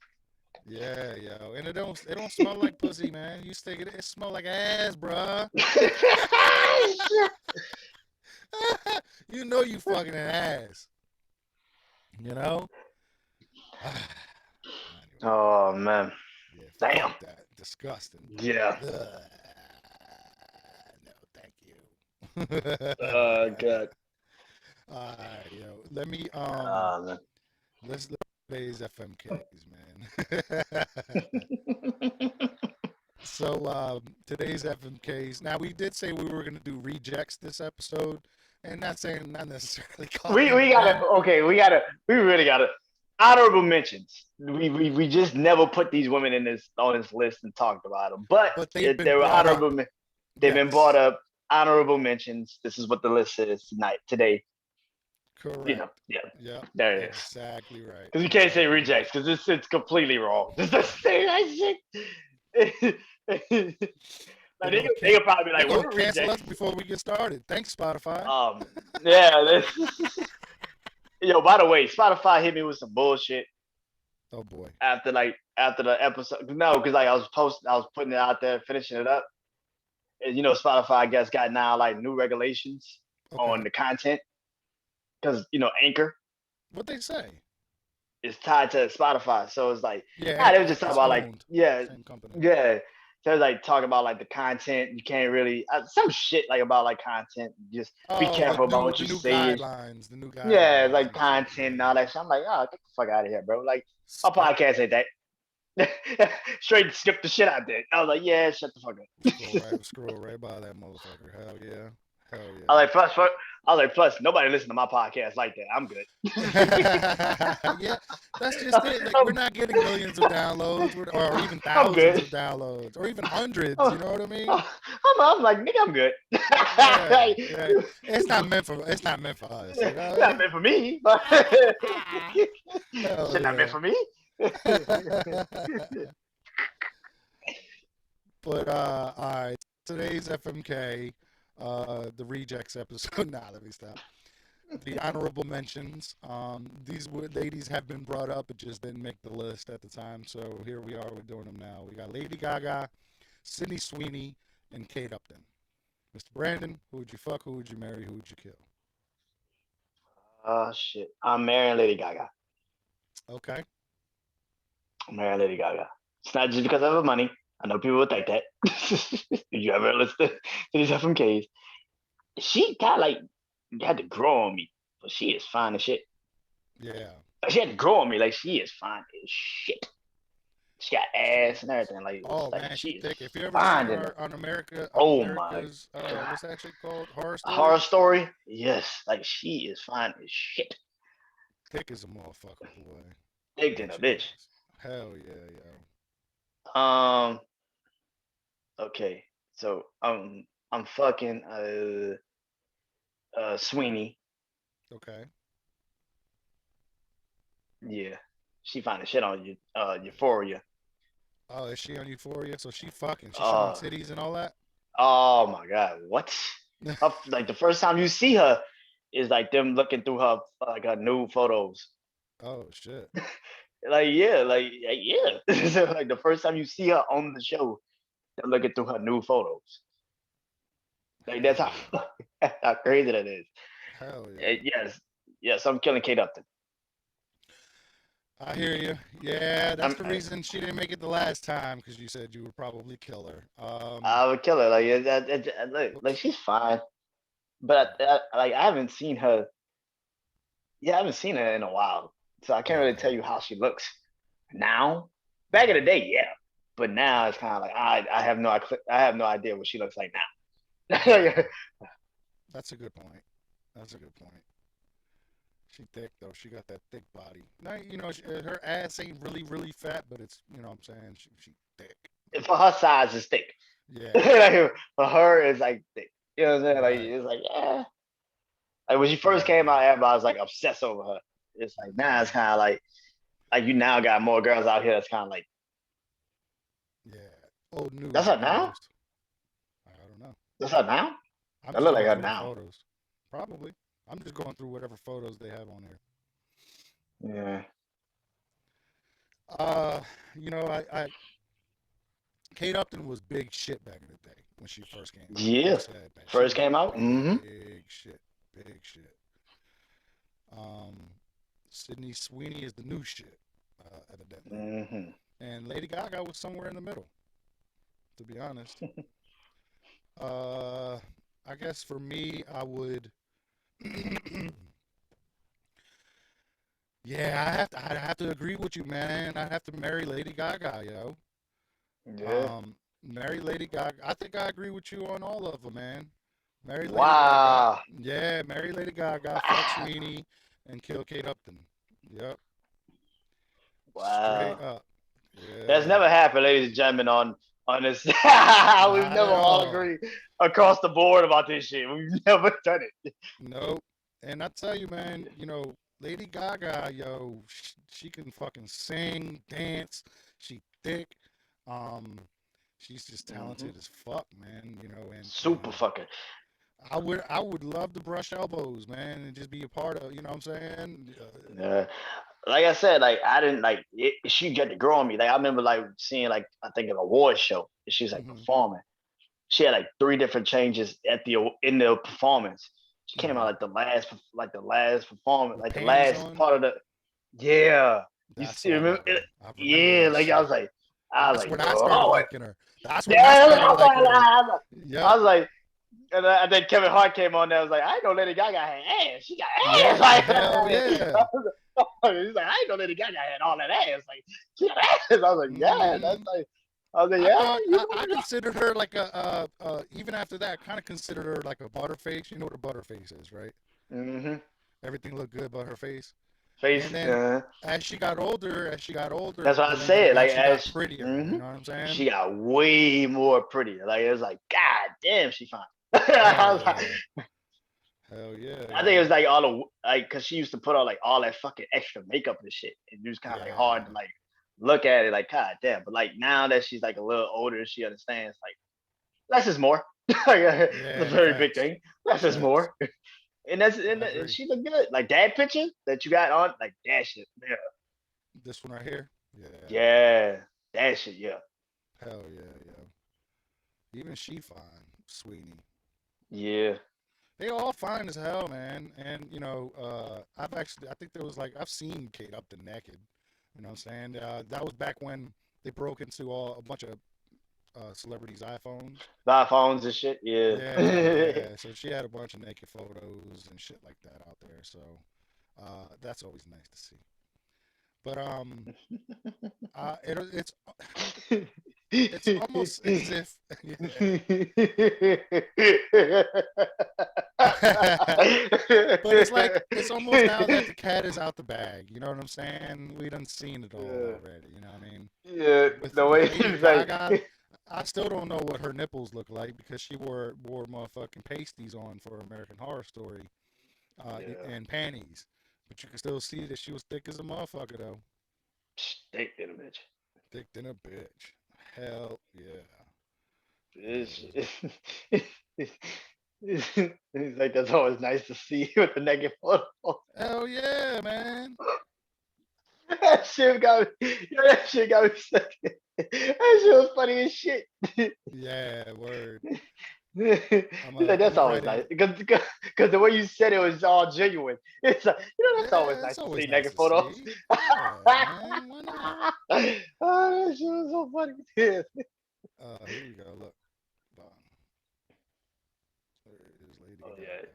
Yeah, yo. And it don't smell like pussy, man. You stick it, it smell like ass, bruh. You know you fucking an ass. You know? Anyway, Oh man, yeah, fuck damn. that. Disgusting. Yeah. Ugh. No, thank you. God. Alright, yo. Let me Man. let's today's FMKs, man. So today's FMKs. Now we did say we were gonna do rejects this episode, and not saying not necessarily calling we them gotta out, we really gotta honorable mentions. We just never put these women in this on this list and talked about them, but but they've if been they were brought up. they've been brought Yes, up. Honorable mentions. This is what the list is tonight, today. correct. Yeah, Yep, there it is. exactly right. Because you can't say Exactly right. rejects because it's completely wrong. Just to say that shit. They're Like gonna they could probably be they're like, gonna "We're cancel us rejects." before we get started. Thanks, Spotify. Yeah. Yo, by the way, Spotify hit me with some bullshit Oh boy. after the episode. No, because like I was putting it out there, finishing it up. And Spotify I guess got now like new regulations on Okay. the content because Anchor What they say? is tied to Spotify, so it's like Yeah, they were just talking it's about like owned. yeah, Same company. yeah. So it's like talking about like the content. You can't really some shit like about like content. Just be Oh, careful about what the you new say. guidelines, the new Yeah, it's guidelines like and shit. content and Yeah. all that shit. I'm like, oh, get the fuck out of here, bro. Like, our Skip. podcast ain't that. Straight skip the shit out there. I was like, yeah, shut the fuck up. Scroll right by that motherfucker. Hell yeah. Hell I was yeah. like, I was like, plus, nobody listen to my podcast like that. I'm good. Yeah, that's just it. Like we're I'm, not getting millions of downloads or even I'm thousands good. of downloads or even hundreds. You I'm, know what I mean? I'm like, nigga, I'm good. Yeah, yeah. It's not meant for us. You know what I Not mean? meant for me, but Hell shit not meant yeah. for me. But all right. Today's FMK, the rejects episode. Nah, let me stop. The honorable mentions. These ladies have been brought up. It just didn't make the list at the time. So here we are. We're doing them now. We got Lady Gaga, Sydney Sweeney, and Kate Upton. Mr. Brandon, who would you fuck? Who would you marry? Who would you kill? Oh shit, I'm marrying Lady Gaga. Okay. I'm marrying Lady Gaga. It's not just because of her money. I know people would think that. Did you ever listen to these FMKs? she kind of like had to grow on me, but she is fine as shit. Yeah. Like, she had to grow on me, like she is fine as shit. She got She, ass and everything, like it's oh like man, she she is thick. If you ever seen fine in her her. on Oh my America's god, what's that shit called? Horror horror Story? story, yes, like she is fine as shit. Thick as a motherfucker, boy. Thick Yeah, than a she bitch. is. Hell yeah, yo. Um, okay, so I'm fucking Sweeney. Okay. Yeah, she fine as shit on you. Euphoria. Oh, is she on Euphoria? So she fucking, she showing Uh, titties and all that? oh my god, what? Like the first time you see her is like them looking through her like her new photos. Oh shit. Like yeah, yeah. So, like the first time you see her on the show, they're looking through her new photos. Like that's Hell how yeah. how crazy that is. Hell yeah. Yes, yes, I'm killing Kate Upton. I hear you. Yeah, that's I'm the reason she didn't make it the last time because you said you would probably kill her. I would kill her. Like like Whoops. she's fine, but like I haven't seen her. Yeah, I haven't seen her in a while, so I can't really Yeah. tell you how she looks now. Back in the Hmm. day, yeah, but now it's kind of like I have no idea what she looks like Yeah. now. That's a good point. That's a good point. She thick though. She got that thick body. Now her ass ain't really fat, but it's what I'm saying she thick. For her size, it's thick. Yeah. Like, for her, it's like thick. You know what I'm saying? Like Right. it's like yeah. Like when she first came Yeah. out, everybody was like obsessed over her. It's like now it's Hmm. kind of like you now got more girls out here that's kind of like Yeah. Old that's news her now. almost. I don't know. That's her now. I'm That just look like going her through the now. photos. Probably. I'm just going through whatever photos they have on there. Yeah. Uh, I Kate Upton was big shit back in the day when she first came out. Like you Yeah. said, man, she First was came out. Mm-hmm. big shit, big shit. Um, Sydney Sweeney is the new shit, evidently, Mm-hmm. and Lady Gaga was somewhere in the middle. To be honest, uh, I guess for me, I would. Yeah, I'd have to agree with you, man. I'd have to marry Lady Gaga, yo. Yeah. Marry Lady Gaga. I think I agree with you on all of them, man. Marry Lady Gaga. Wow. Yeah, marry Lady Gaga. Fuck Wow. Sweeney, and kill Kate Upton. Yep, straight Wow. up. That's Yeah, never happened, ladies and gentlemen, on this. We've not never at all all. agreed across the board about this shit. We've never done it. Nope. And I tell you, man, Lady Gaga, yo, she can fucking sing, dance. She thick. Um, she's just Mm-hmm. talented as fuck, man. Super fucking. I would love to brush elbows, man, and just be a part of. You know what I'm saying? Like I said, like I didn't like it, she got to grow on me. Like I remember like seeing like I think an award show and she was like Hmm. performing. She had like three different changes at the in the performance. She came out Hmm. like the last performance, With like the panties last on. part of the yeah. You That's see, what I remember love her. it? I remember Yeah, that like shit. I was That's like, when I started oh liking her. That's when I yeah, started liking her. I Yep. was like, and then Kevin Hart came on there. I was like, I ain't know Lady Gaga had ass. She got ass. Yeah. Like, Hell yeah. he's like, I ain't know Lady Gaga had all that ass. Like, she got ass. I was like, yeah, that's Hmm. like, I was like, I yeah, thought you I know, considered her like even after that, kind of considered her like a butterface. You know what a butterface is, right? mm-hmm. Everything looked good but her face. And Face. then as she got older, That's what I believe it or said. not, Like, she got as prettier. You mm-hmm. know what I'm saying? She got way more prettier. Like, it was like, God damn, she fine. I Hell was like, yeah. Hell yeah, I think it yo. was like all the like, cause she used to put on like all that fucking extra makeup and shit, and it was kind of like hard to Yeah. like look at it, like God damn. But like now that she's like a little older, she understands like less is more. Like, it's a Yeah, very big facts. thing. Less is Facts. more, and that's I and agree. she look good. Like that picture that you got on, like that shit. Yeah, This one right here. Yeah. yeah, that shit. Yeah, Hell yeah, yo. Even she fine, Sweeney. yeah. They all fine as hell, man. And I think there was like I've seen Kate Upton naked. You know what I'm saying? That was back when they broke into a bunch of celebrities' iPhones. The iPhones and shit. Yeah. Yeah, yeah. So she had a bunch of naked photos and shit like that out there. So that's always nice to see. But it's almost as if, but it's like it's almost now that the cat is out the bag. You know what I'm saying? We done seen it all Yeah. already. You know what I mean? Yeah, With the way Lady he's like, Gaga, I still don't know what her nipples look like because she wore motherfucking pasties on for American Horror Story, yeah, and panties, but you can still see that she was thick as a motherfucker though, steak in a bitch. thick than a bitch. Hell yeah, It's, yeah. he's like, that's always nice to see with the naked photo. Hell yeah, man. That shit got me. Yo, that shit got me stuck. That shit was funny as shit. Yeah, word. He's like, I'm that's a always write nice in. because the way you said it was all genuine. It's like, that's always Yeah, nice it's to always see nice naked to photos. see. Yeah, man. Why not? Oh, that shit was so funny. Here we go. Look, um, there is Lady Oh yeah. Gaga.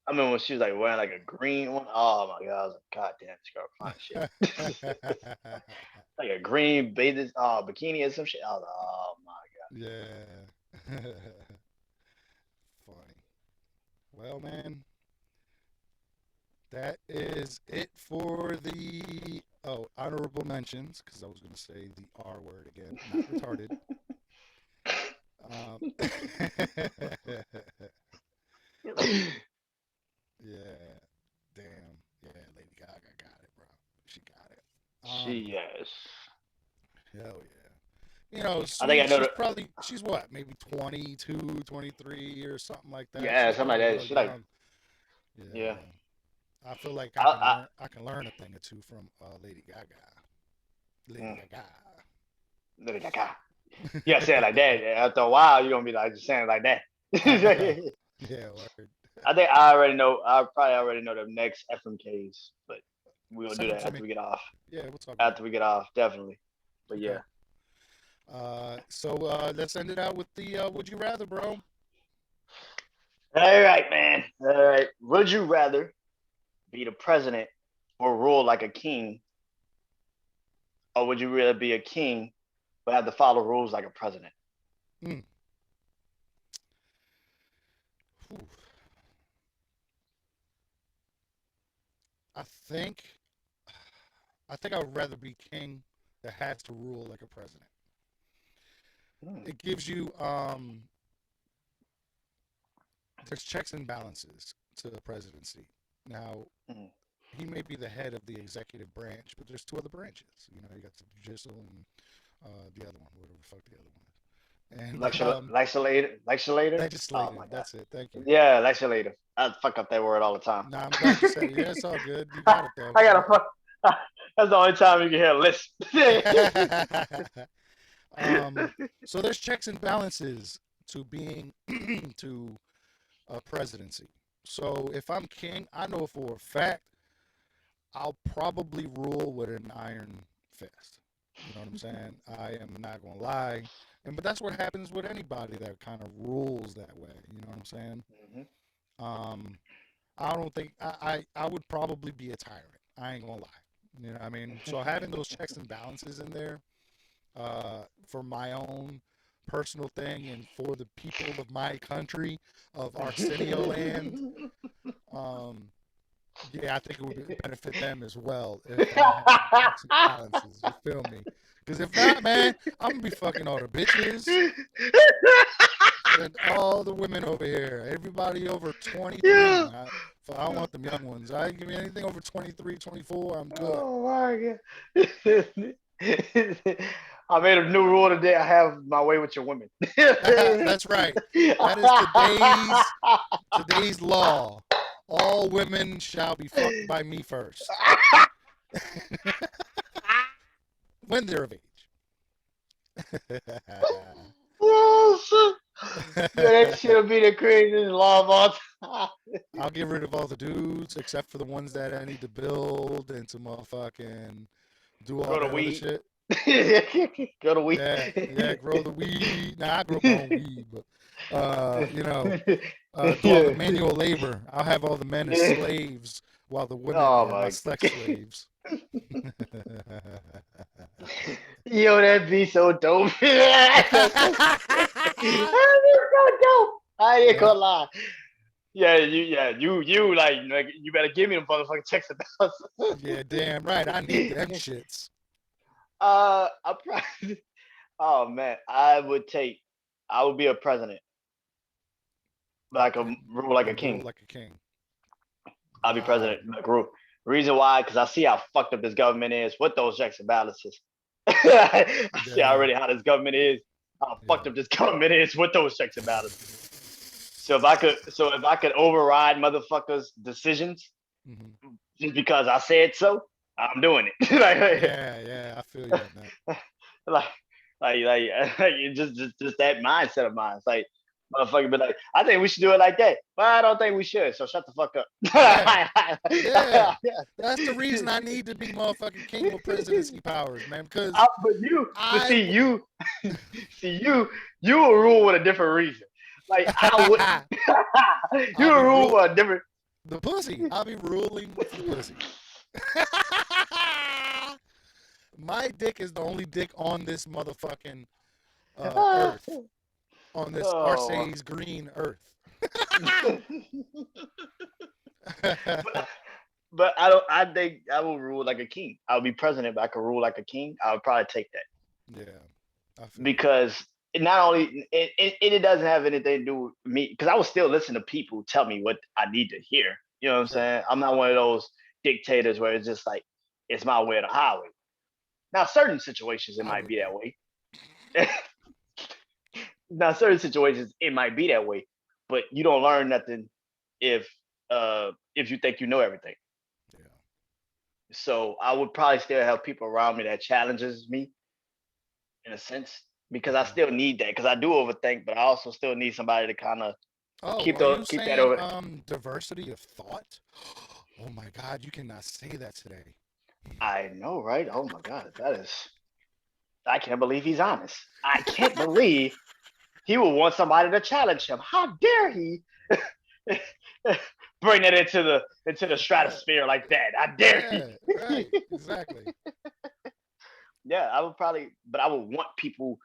I remember when she was like wearing like a green one. Oh my god, I was like, God damn, this girl fine shit. Like a green bathing bikini or some shit. I was like, oh my Yeah. Funny. Well, man, that is it for the honorable mentions because I was going to say the R word again, not retarded. Um, god. yeah. Damn. Yeah, Lady Gaga got it, bro. She got it. She yes. Hell yeah. You know, I think I sweet. know the She's what, maybe 22, 23, or something like that. yeah, She's something like probably that. real She like young. yeah. Yeah. I feel like I, I I can learn a thing or two from Lady Gaga. Lady mm, Gaga. Lady Gaga. Yeah, say it like that. After a while, you're gonna be like just saying it like that. I know. Yeah, word. I think I already know. I probably already know the next FMKs, but we'll do Send them that to after me. we get off. Yeah, we'll talk about After we get off, definitely. But it. Okay. yeah. So let's end it out with the would you rather, bro? All right, man. All right. Would you rather be the president or rule like a king, or would you rather be a king but have to follow rules like a president? Mm. Whew. I think I think I would rather be king that has to rule like a president. Hmm. It gives you there's checks and balances to the presidency. Now, Hmm. he may be the head of the executive branch, but there's two other branches. You know, you got the judicial and the other one, whatever the fuck the other one is, and Legislator. Oh legislative. my god. That's it. Thank you. Yeah, legislator. I fuck up that word all the time. Nah, I'm glad you said it. Yeah, it's all good. You got it though. I gotta fuck. That's the only time you can hear a lisp. um, so there's checks and balances to being to a presidency. So if I'm king, I know for a fact I'll probably rule with an iron fist. You know what I'm saying? I am not gonna lie, but that's what happens with anybody that kind of rules that way. You know what I'm saying? Mhm. Um, I don't think I would probably be a tyrant. I ain't gonna lie. You know what I mean? So having those checks and balances in there, for my own personal thing and for the people of my country, of Arsenio land, um, yeah, I think it would benefit them as well if I had some checks and balances. You feel me? Because if not, man, I'm gonna be fucking all the bitches and all the women over here. Everybody over 23. Yeah. I don't want them young ones. I give me anything over 23, 24. I'm good. Oh my god. I made a new rule today. I have my way with your women. That's right. That is today's law. All women shall be fucked by me first when they're of age. Oh shit! Yeah, that shit'll be the craziest law of all time. I'll get rid of all the dudes except for the ones that I need to build and to motherfucking do all Grow the that other weed. shit. Go to weed. Yeah, grow the weed. Nah, I grow my own weed, but you know, do all the Yeah. manual labor. I'll have all the men as Yeah. slaves while the women Oh are my my. sex slaves. Yo, that'd be so dope. That'd be so dope. I ain't Yeah, gonna lie. Yeah, you like you better give me the motherfucking checks and balances. yeah, damn right. I need them shits. I probably. Oh man, I would be a president, like a Okay, rule like a you rule king. like a king. I'll be Wow. president, like rule. Reason why? Because I see how fucked up this government is with those checks and balances. I see Yeah, already how this government is, how fucked yeah. up this government is with those checks and balances. So if I could override motherfuckers' decisions Hmm. just because I said so, I'm doing it. like, Yeah, yeah. I feel you on that. like, like just that mindset of mine. It's like motherfucker be like, I think we should do it like that. Well, I don't think we should. So shut the fuck up. Yeah, yeah. That's the reason I need to be motherfucking king with presidency powers, man. Because But I, see see you will rule with a different reason. Like I would, you I'll will be rule with a different. the pussy. I'll be ruling with the pussy. My dick is the only dick on this motherfucking earth, on this Oh. Arceus green earth. But I don't. I think I will rule like a king. I would be president, but I could rule like a king. I would probably take that Yeah, I feel you. because it not only it doesn't have anything to do with me because I will still listen to people tell me what I need to hear. You know what I'm Right. saying? I'm not one of those dictators where it's just like it's my way or the highway. Now, certain situations it I might would be that be. way. Now, certain situations it might be that way, but you don't learn nothing if if you think you know everything. Yeah. So I would probably still have people around me that challenges me in a sense because I Hmm. still need that because I do overthink, but I also still need somebody to kind of Oh, keep are you the keep that saying over. diversity of thought? Oh my God, you cannot say that today. I know, right? Oh my god, that is. I can't believe he's honest. I can't believe he would want somebody to challenge him. How dare he bring it into the Yeah, stratosphere like that? How dare he? yeah, right, exactly. Yeah, I would probably, but I would want people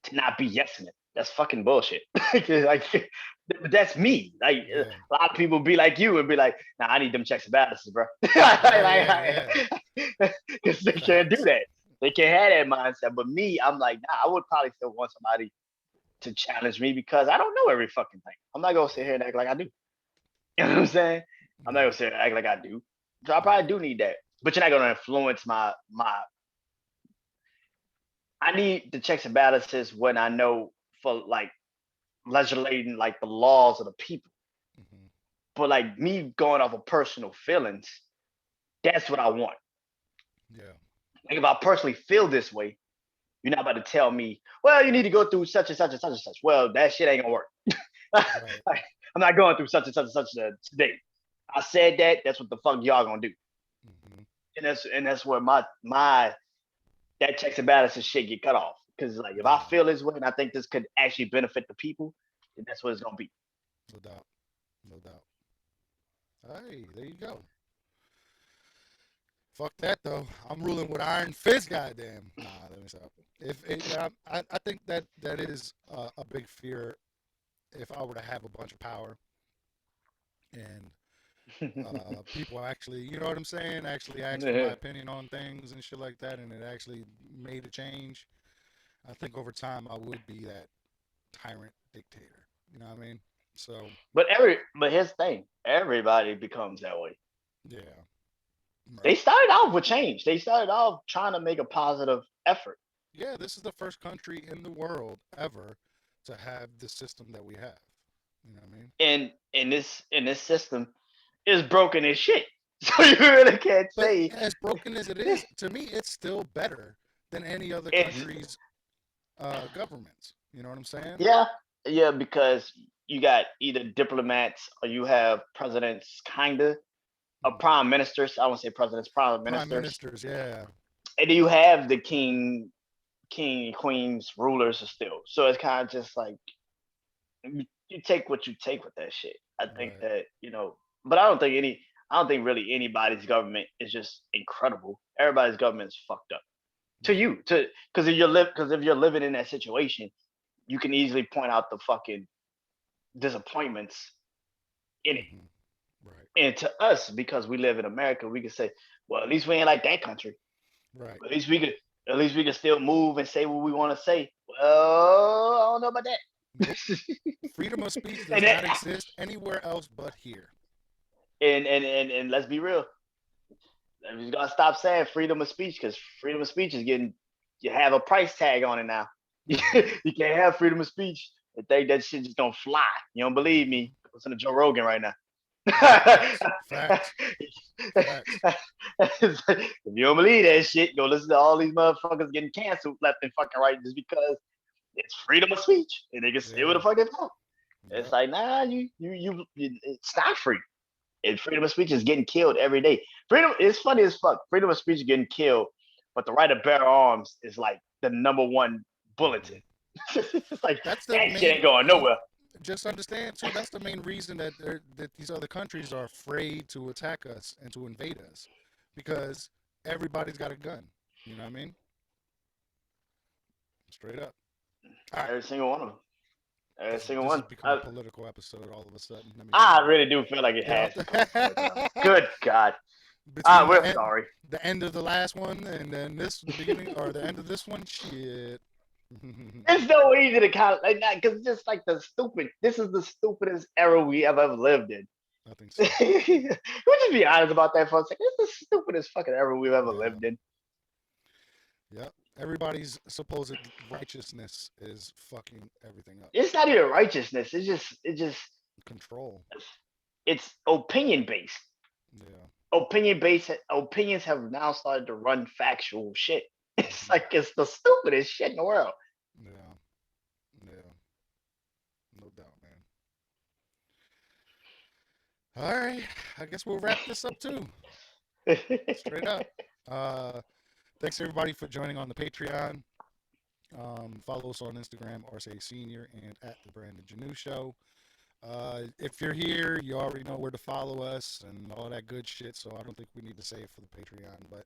to not be yesing it. That's fucking bullshit. like, but that's me. Like Yeah, a lot of people be like you and be like, "Nah, I need them checks and balances, bro." yeah, yeah, yeah. Because they can't do Facts. that. They can't have that mindset. But me, I'm like, nah, I would probably still want somebody to challenge me because I don't know every fucking thing. I'm not gonna sit here and act like I do. You know what I'm saying? I'm not Yeah, gonna sit here and act like I do. So I yeah. probably do need that. But you're not gonna influence my. I need the checks and balances when I know for like legislating like the laws of the people. Hmm. But like me going off of personal feelings, that's what I want. Yeah, Like if I personally feel this way, you're not about to tell me, well, you need to go through such and such and such and such. Well, that shit ain't gonna work. right. I'm not going through such and such and such today. I said that. That's what the fuck y'all gonna do. Hmm. And that's where my that checks and balances shit get cut off. Because like if I Yeah, feel this way and I think this could actually benefit the people, then that's what it's gonna be. no doubt, no doubt. Hey, there you go. Fuck that though. I'm ruling with iron fist. Goddamn. Nah, let me stop. If it, yeah, I think that is a big fear. If I were to have a bunch of power and people actually, you know what I'm saying, actually asked for my opinion on things and shit like that, and it actually made a change, I think over time I would be that tyrant dictator. You know what I mean? So, but here's the thing: everybody becomes that way. yeah, They right. started off with change. They started off trying to make a positive effort. Yeah, this is the first country in the world ever to have the system that we have. You know what I mean? And in this system is broken as shit. So you really can't But say as broken as it is, to me, it's still better than any other it's country's governments. You know what I'm saying? yeah, yeah, because you got either diplomats or you have presidents kinda or Hmm. prime ministers. I won't say presidents, prime Prime ministers. ministers, yeah. and then you have the king and queens rulers still. So it's kind of just like you take what you take with that shit. I think Right. that but I don't think really anybody's government is just incredible. Everybody's government is fucked up. To Right. you, because if you're living in that situation, you can easily point out the fucking disappointments in it. Hmm. Right. And to us, because we live in America, we can say, well, at least we ain't like that country. Right. At least we can still move and say what we want to say. Well, I don't know about Nope. that. Freedom of speech does and, not that, exist anywhere else but here. and let's be real. We just gotta stop saying freedom of speech because freedom of speech is getting you have a price tag on it now. Hmm. You can't have freedom of speech and think that shit just don't fly. You don't believe Hmm. me? Listen to Joe Rogan right now. Facts. Facts. Facts. If you don't believe that shit, go listen to all these motherfuckers getting canceled left and fucking right just because it's freedom of speech and they can say what Yeah. the fuck they want. It's Yep. like, nah, it's not free. And freedom of speech is getting killed every day. Freedom, it's funny as fuck. Freedom of speech is getting killed, but the right to bear arms is like the number one Hmm. bulletin. It's like That's the that shit main. ain't going nowhere. Just understand too. That's the main reason that these other countries are afraid to attack us and to invade us, because everybody's got a gun. You know what I mean? Straight up. All right. Every single one of them. Every This is single this has one. become a political episode all of a sudden. Let me tell I you. really do feel like it Yep. has become political. Good God. Between We're sorry. the end of the last one and then the beginning or the end of this one, shit. It's so easy to kind of like that because it's just like this is the stupidest era we ever lived in. I think so. We just be honest about that for a second. It's the stupidest fucking era we've ever Yeah. lived in. Yep. Everybody's supposed righteousness is fucking everything up. It's not even righteousness. It's just Control. it's opinion based. Yeah. Opinions have now started to run factual shit. It's Hmm. like it's the stupidest shit in the world. Yeah. Yeah. No doubt, man. All right. I guess we'll wrap this up too. Straight up. Uh, thanks everybody for joining on the Patreon. Follow us on Instagram, RSA Senior, and at the Brandon Janu Show. If you're here, you already know where to follow us and all that good shit. So I don't think we need to say it for the Patreon. But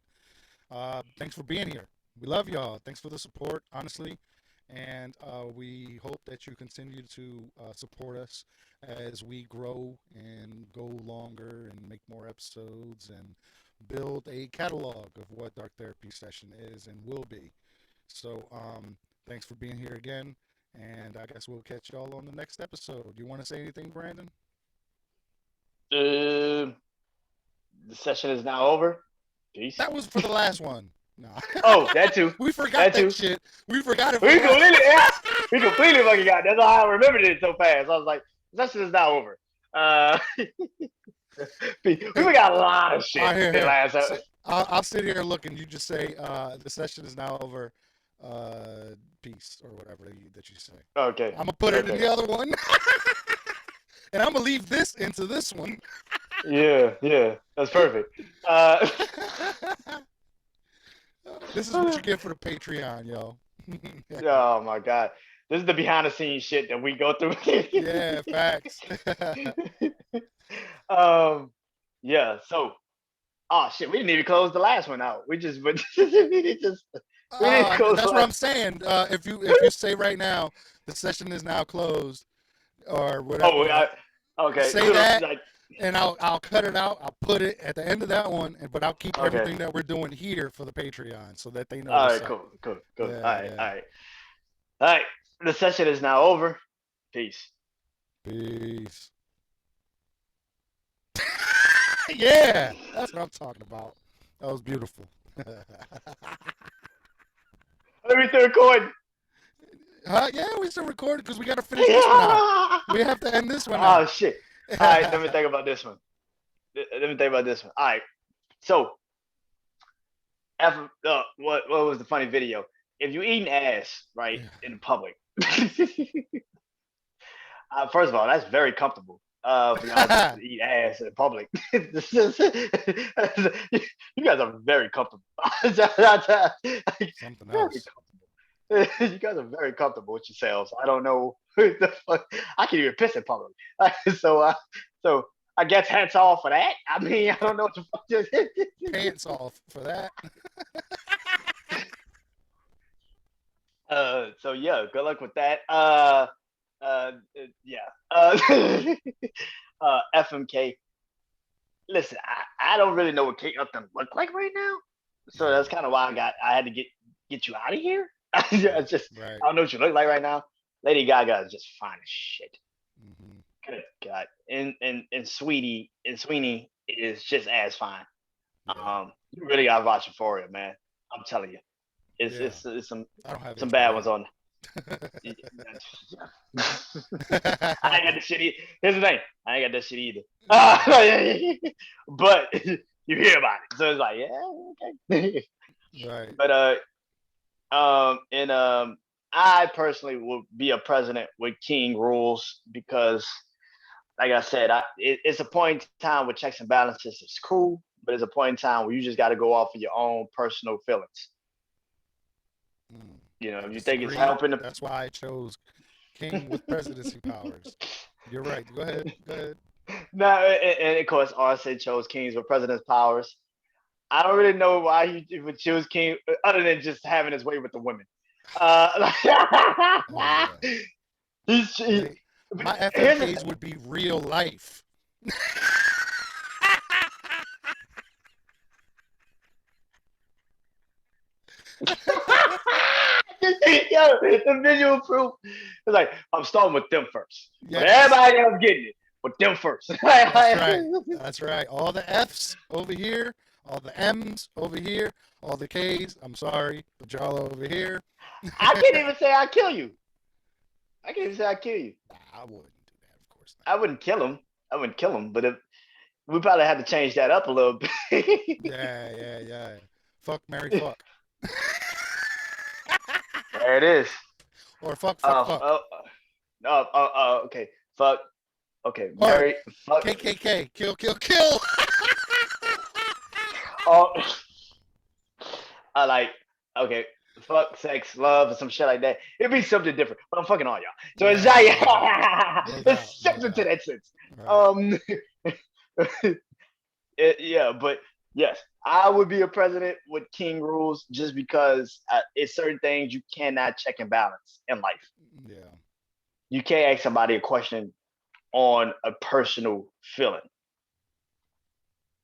thanks for being here. We love y'all. Thanks for the support, honestly. And we hope that you continue to support us as we grow and go longer and make more episodes and build a catalog of what Dark Therapy Session is and will be. So thanks for being here again. And I guess we'll catch y'all on the next episode. You want to say anything, Brandon? The session is now over. Peace. That was for the last one. No. Oh, that too. We forgot That that too. shit. We forgot it for We the last. completely, yeah, we completely fucking got. That's how I remembered it so fast. I was like, the session is now over. We got a lot of All shit right, here, in here. last. So, I'll sit here and look, and you just say the session is now over. Peace or whatever that you say. Okay. I'm gonna put it in Okay. the other one, and I'm gonna leave this into this one. Yeah, that's perfect. This is what you get for the Patreon, yo. Oh my god, this is the behind the scenes shit that we go through. Yeah, facts. um, yeah. So, oh shit, we didn't even close the last one out. We just, we didn't close That's the what I'm last. saying. If you say right now the session is now closed or whatever, Oh, okay. say that, Like, and I'll cut it out. I'll put it at the end of that one, but I'll keep okay. everything that we're doing here for the Patreon so that they know All what's right. up. Cool. All Yeah, right. yeah. All right. All right. The session is now over. Peace. Peace. Yeah, that's what I'm talking about. That was beautiful. Let me start recording. Yeah, we still recording because we got to finish this one out. We have to end this one Oh out. shit. All right. Let me think about this one. All right. So, after what was the funny video? If you eating ass right Yeah. in public, first of all, that's very comfortable. for y'all to eat ass in public. You guys are very comfortable. Like, Something very else. comfortable. You guys are very comfortable with yourselves. I don't know the fuck. I can even piss in public. So I guess hats off for that. I mean, I don't know what the fuck. Pants off for that. So yeah, good luck with that. Yeah. FMK. Listen, I don't really know what Kate Upton look like right now, so that's kind of why I had to get you out of here. Right. It's just Right. I don't know what you look like right now. Lady Gaga is just fine as shit. Hmm. Good God, and Sweeney is just as fine. Yeah. You really gotta watch Euphoria, man. I'm telling you, Yeah. it's I don't have some bad HBO. ones on. I ain't got the shit. Here's the thing, I ain't got that shit either. Yeah. But you hear about it, so it's like, yeah, okay. Right. But and I personally would be a president with king rules because, like I said, it's a point in time where checks and balances is cool, but it's a point in time where you just got to go off of your own personal feelings. Mm. You know, I if you think it's disagree. helping the That's why I chose King with presidency powers. You're right. Go ahead. Go ahead. no, and of course, RSA chose kings with president's powers. I don't really know why he would choose king other than just having his way with the women. Uh, Oh yeah. he's, he, They, my here's the FMKs thing. would be real life. Yo, the visual proof. It's like I'm starting with them first, but Yes. everybody else getting it, but them first. That's right. That's right. All the F's over here, all the M's over here, all the K's. I'm sorry, but y'all over here. I can't even say I kill you. I can't even say I kill you. I wouldn't do that, of course I wouldn't kill him. I wouldn't kill him, but if, we probably had to change that up a little bit. not. Yeah, yeah, yeah. Fuck, Mary, fuck. There it is. Or fuck, fuck, fuck. Okay. Fuck. Okay. Or Mary. Fuck. KKK, kill, kill, kill. Oh, I like. Okay. Fuck, sex, love, or some shit like that. It'd be something different, but I'm fucking all y'all. So it's Yeah, like no doubt. No doubt. it's No something to doubt. that sense. Right. Um, yeah, but yes, I would be a president with king rules just because it's certain things you cannot check and balance in life. Yeah. You can't ask somebody a question on a personal feeling.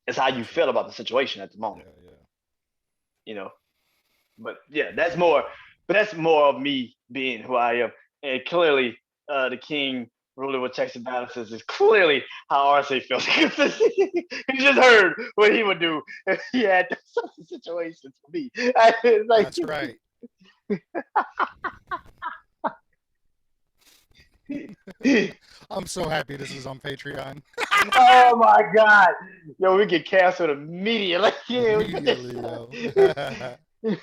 It's how you That's right. feel about the situation at the Yeah, moment, yeah. you know. But yeah, that's more. But that's more of me being who I am, and clearly, the king ruling with checks and balances is clearly how RC feels. You just heard what he would do if he had such a situation for me. It's like, That's right. I'm so happy this is on Patreon. oh my god, yo, we get canceled immediately. Yeah, we put this. Immediately, yo.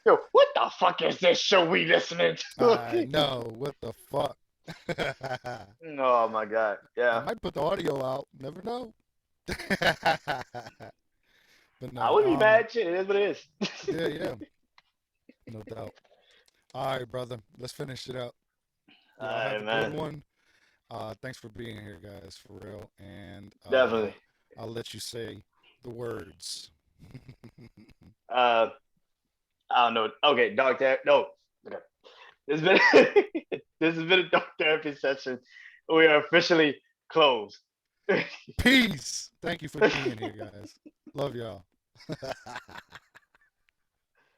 Yo, what the fuck is this show we listening to? I know. What the fuck? oh my god, I yeah. might put the audio out. Never know. But I no. wouldn't be mad. Shit, it is what it is. Yeah, yeah. No doubt. All right, brother. Let's finish it up. All Y'all have right, a good man. one. Thanks for being here, guys, for real. And Definitely. I'll let you say the words. Uh, I don't know. Okay, dark therapy. No. Okay. This has been this has been a dark therapy session. We are officially closed. Peace. Thank you for being here, guys. Love y'all.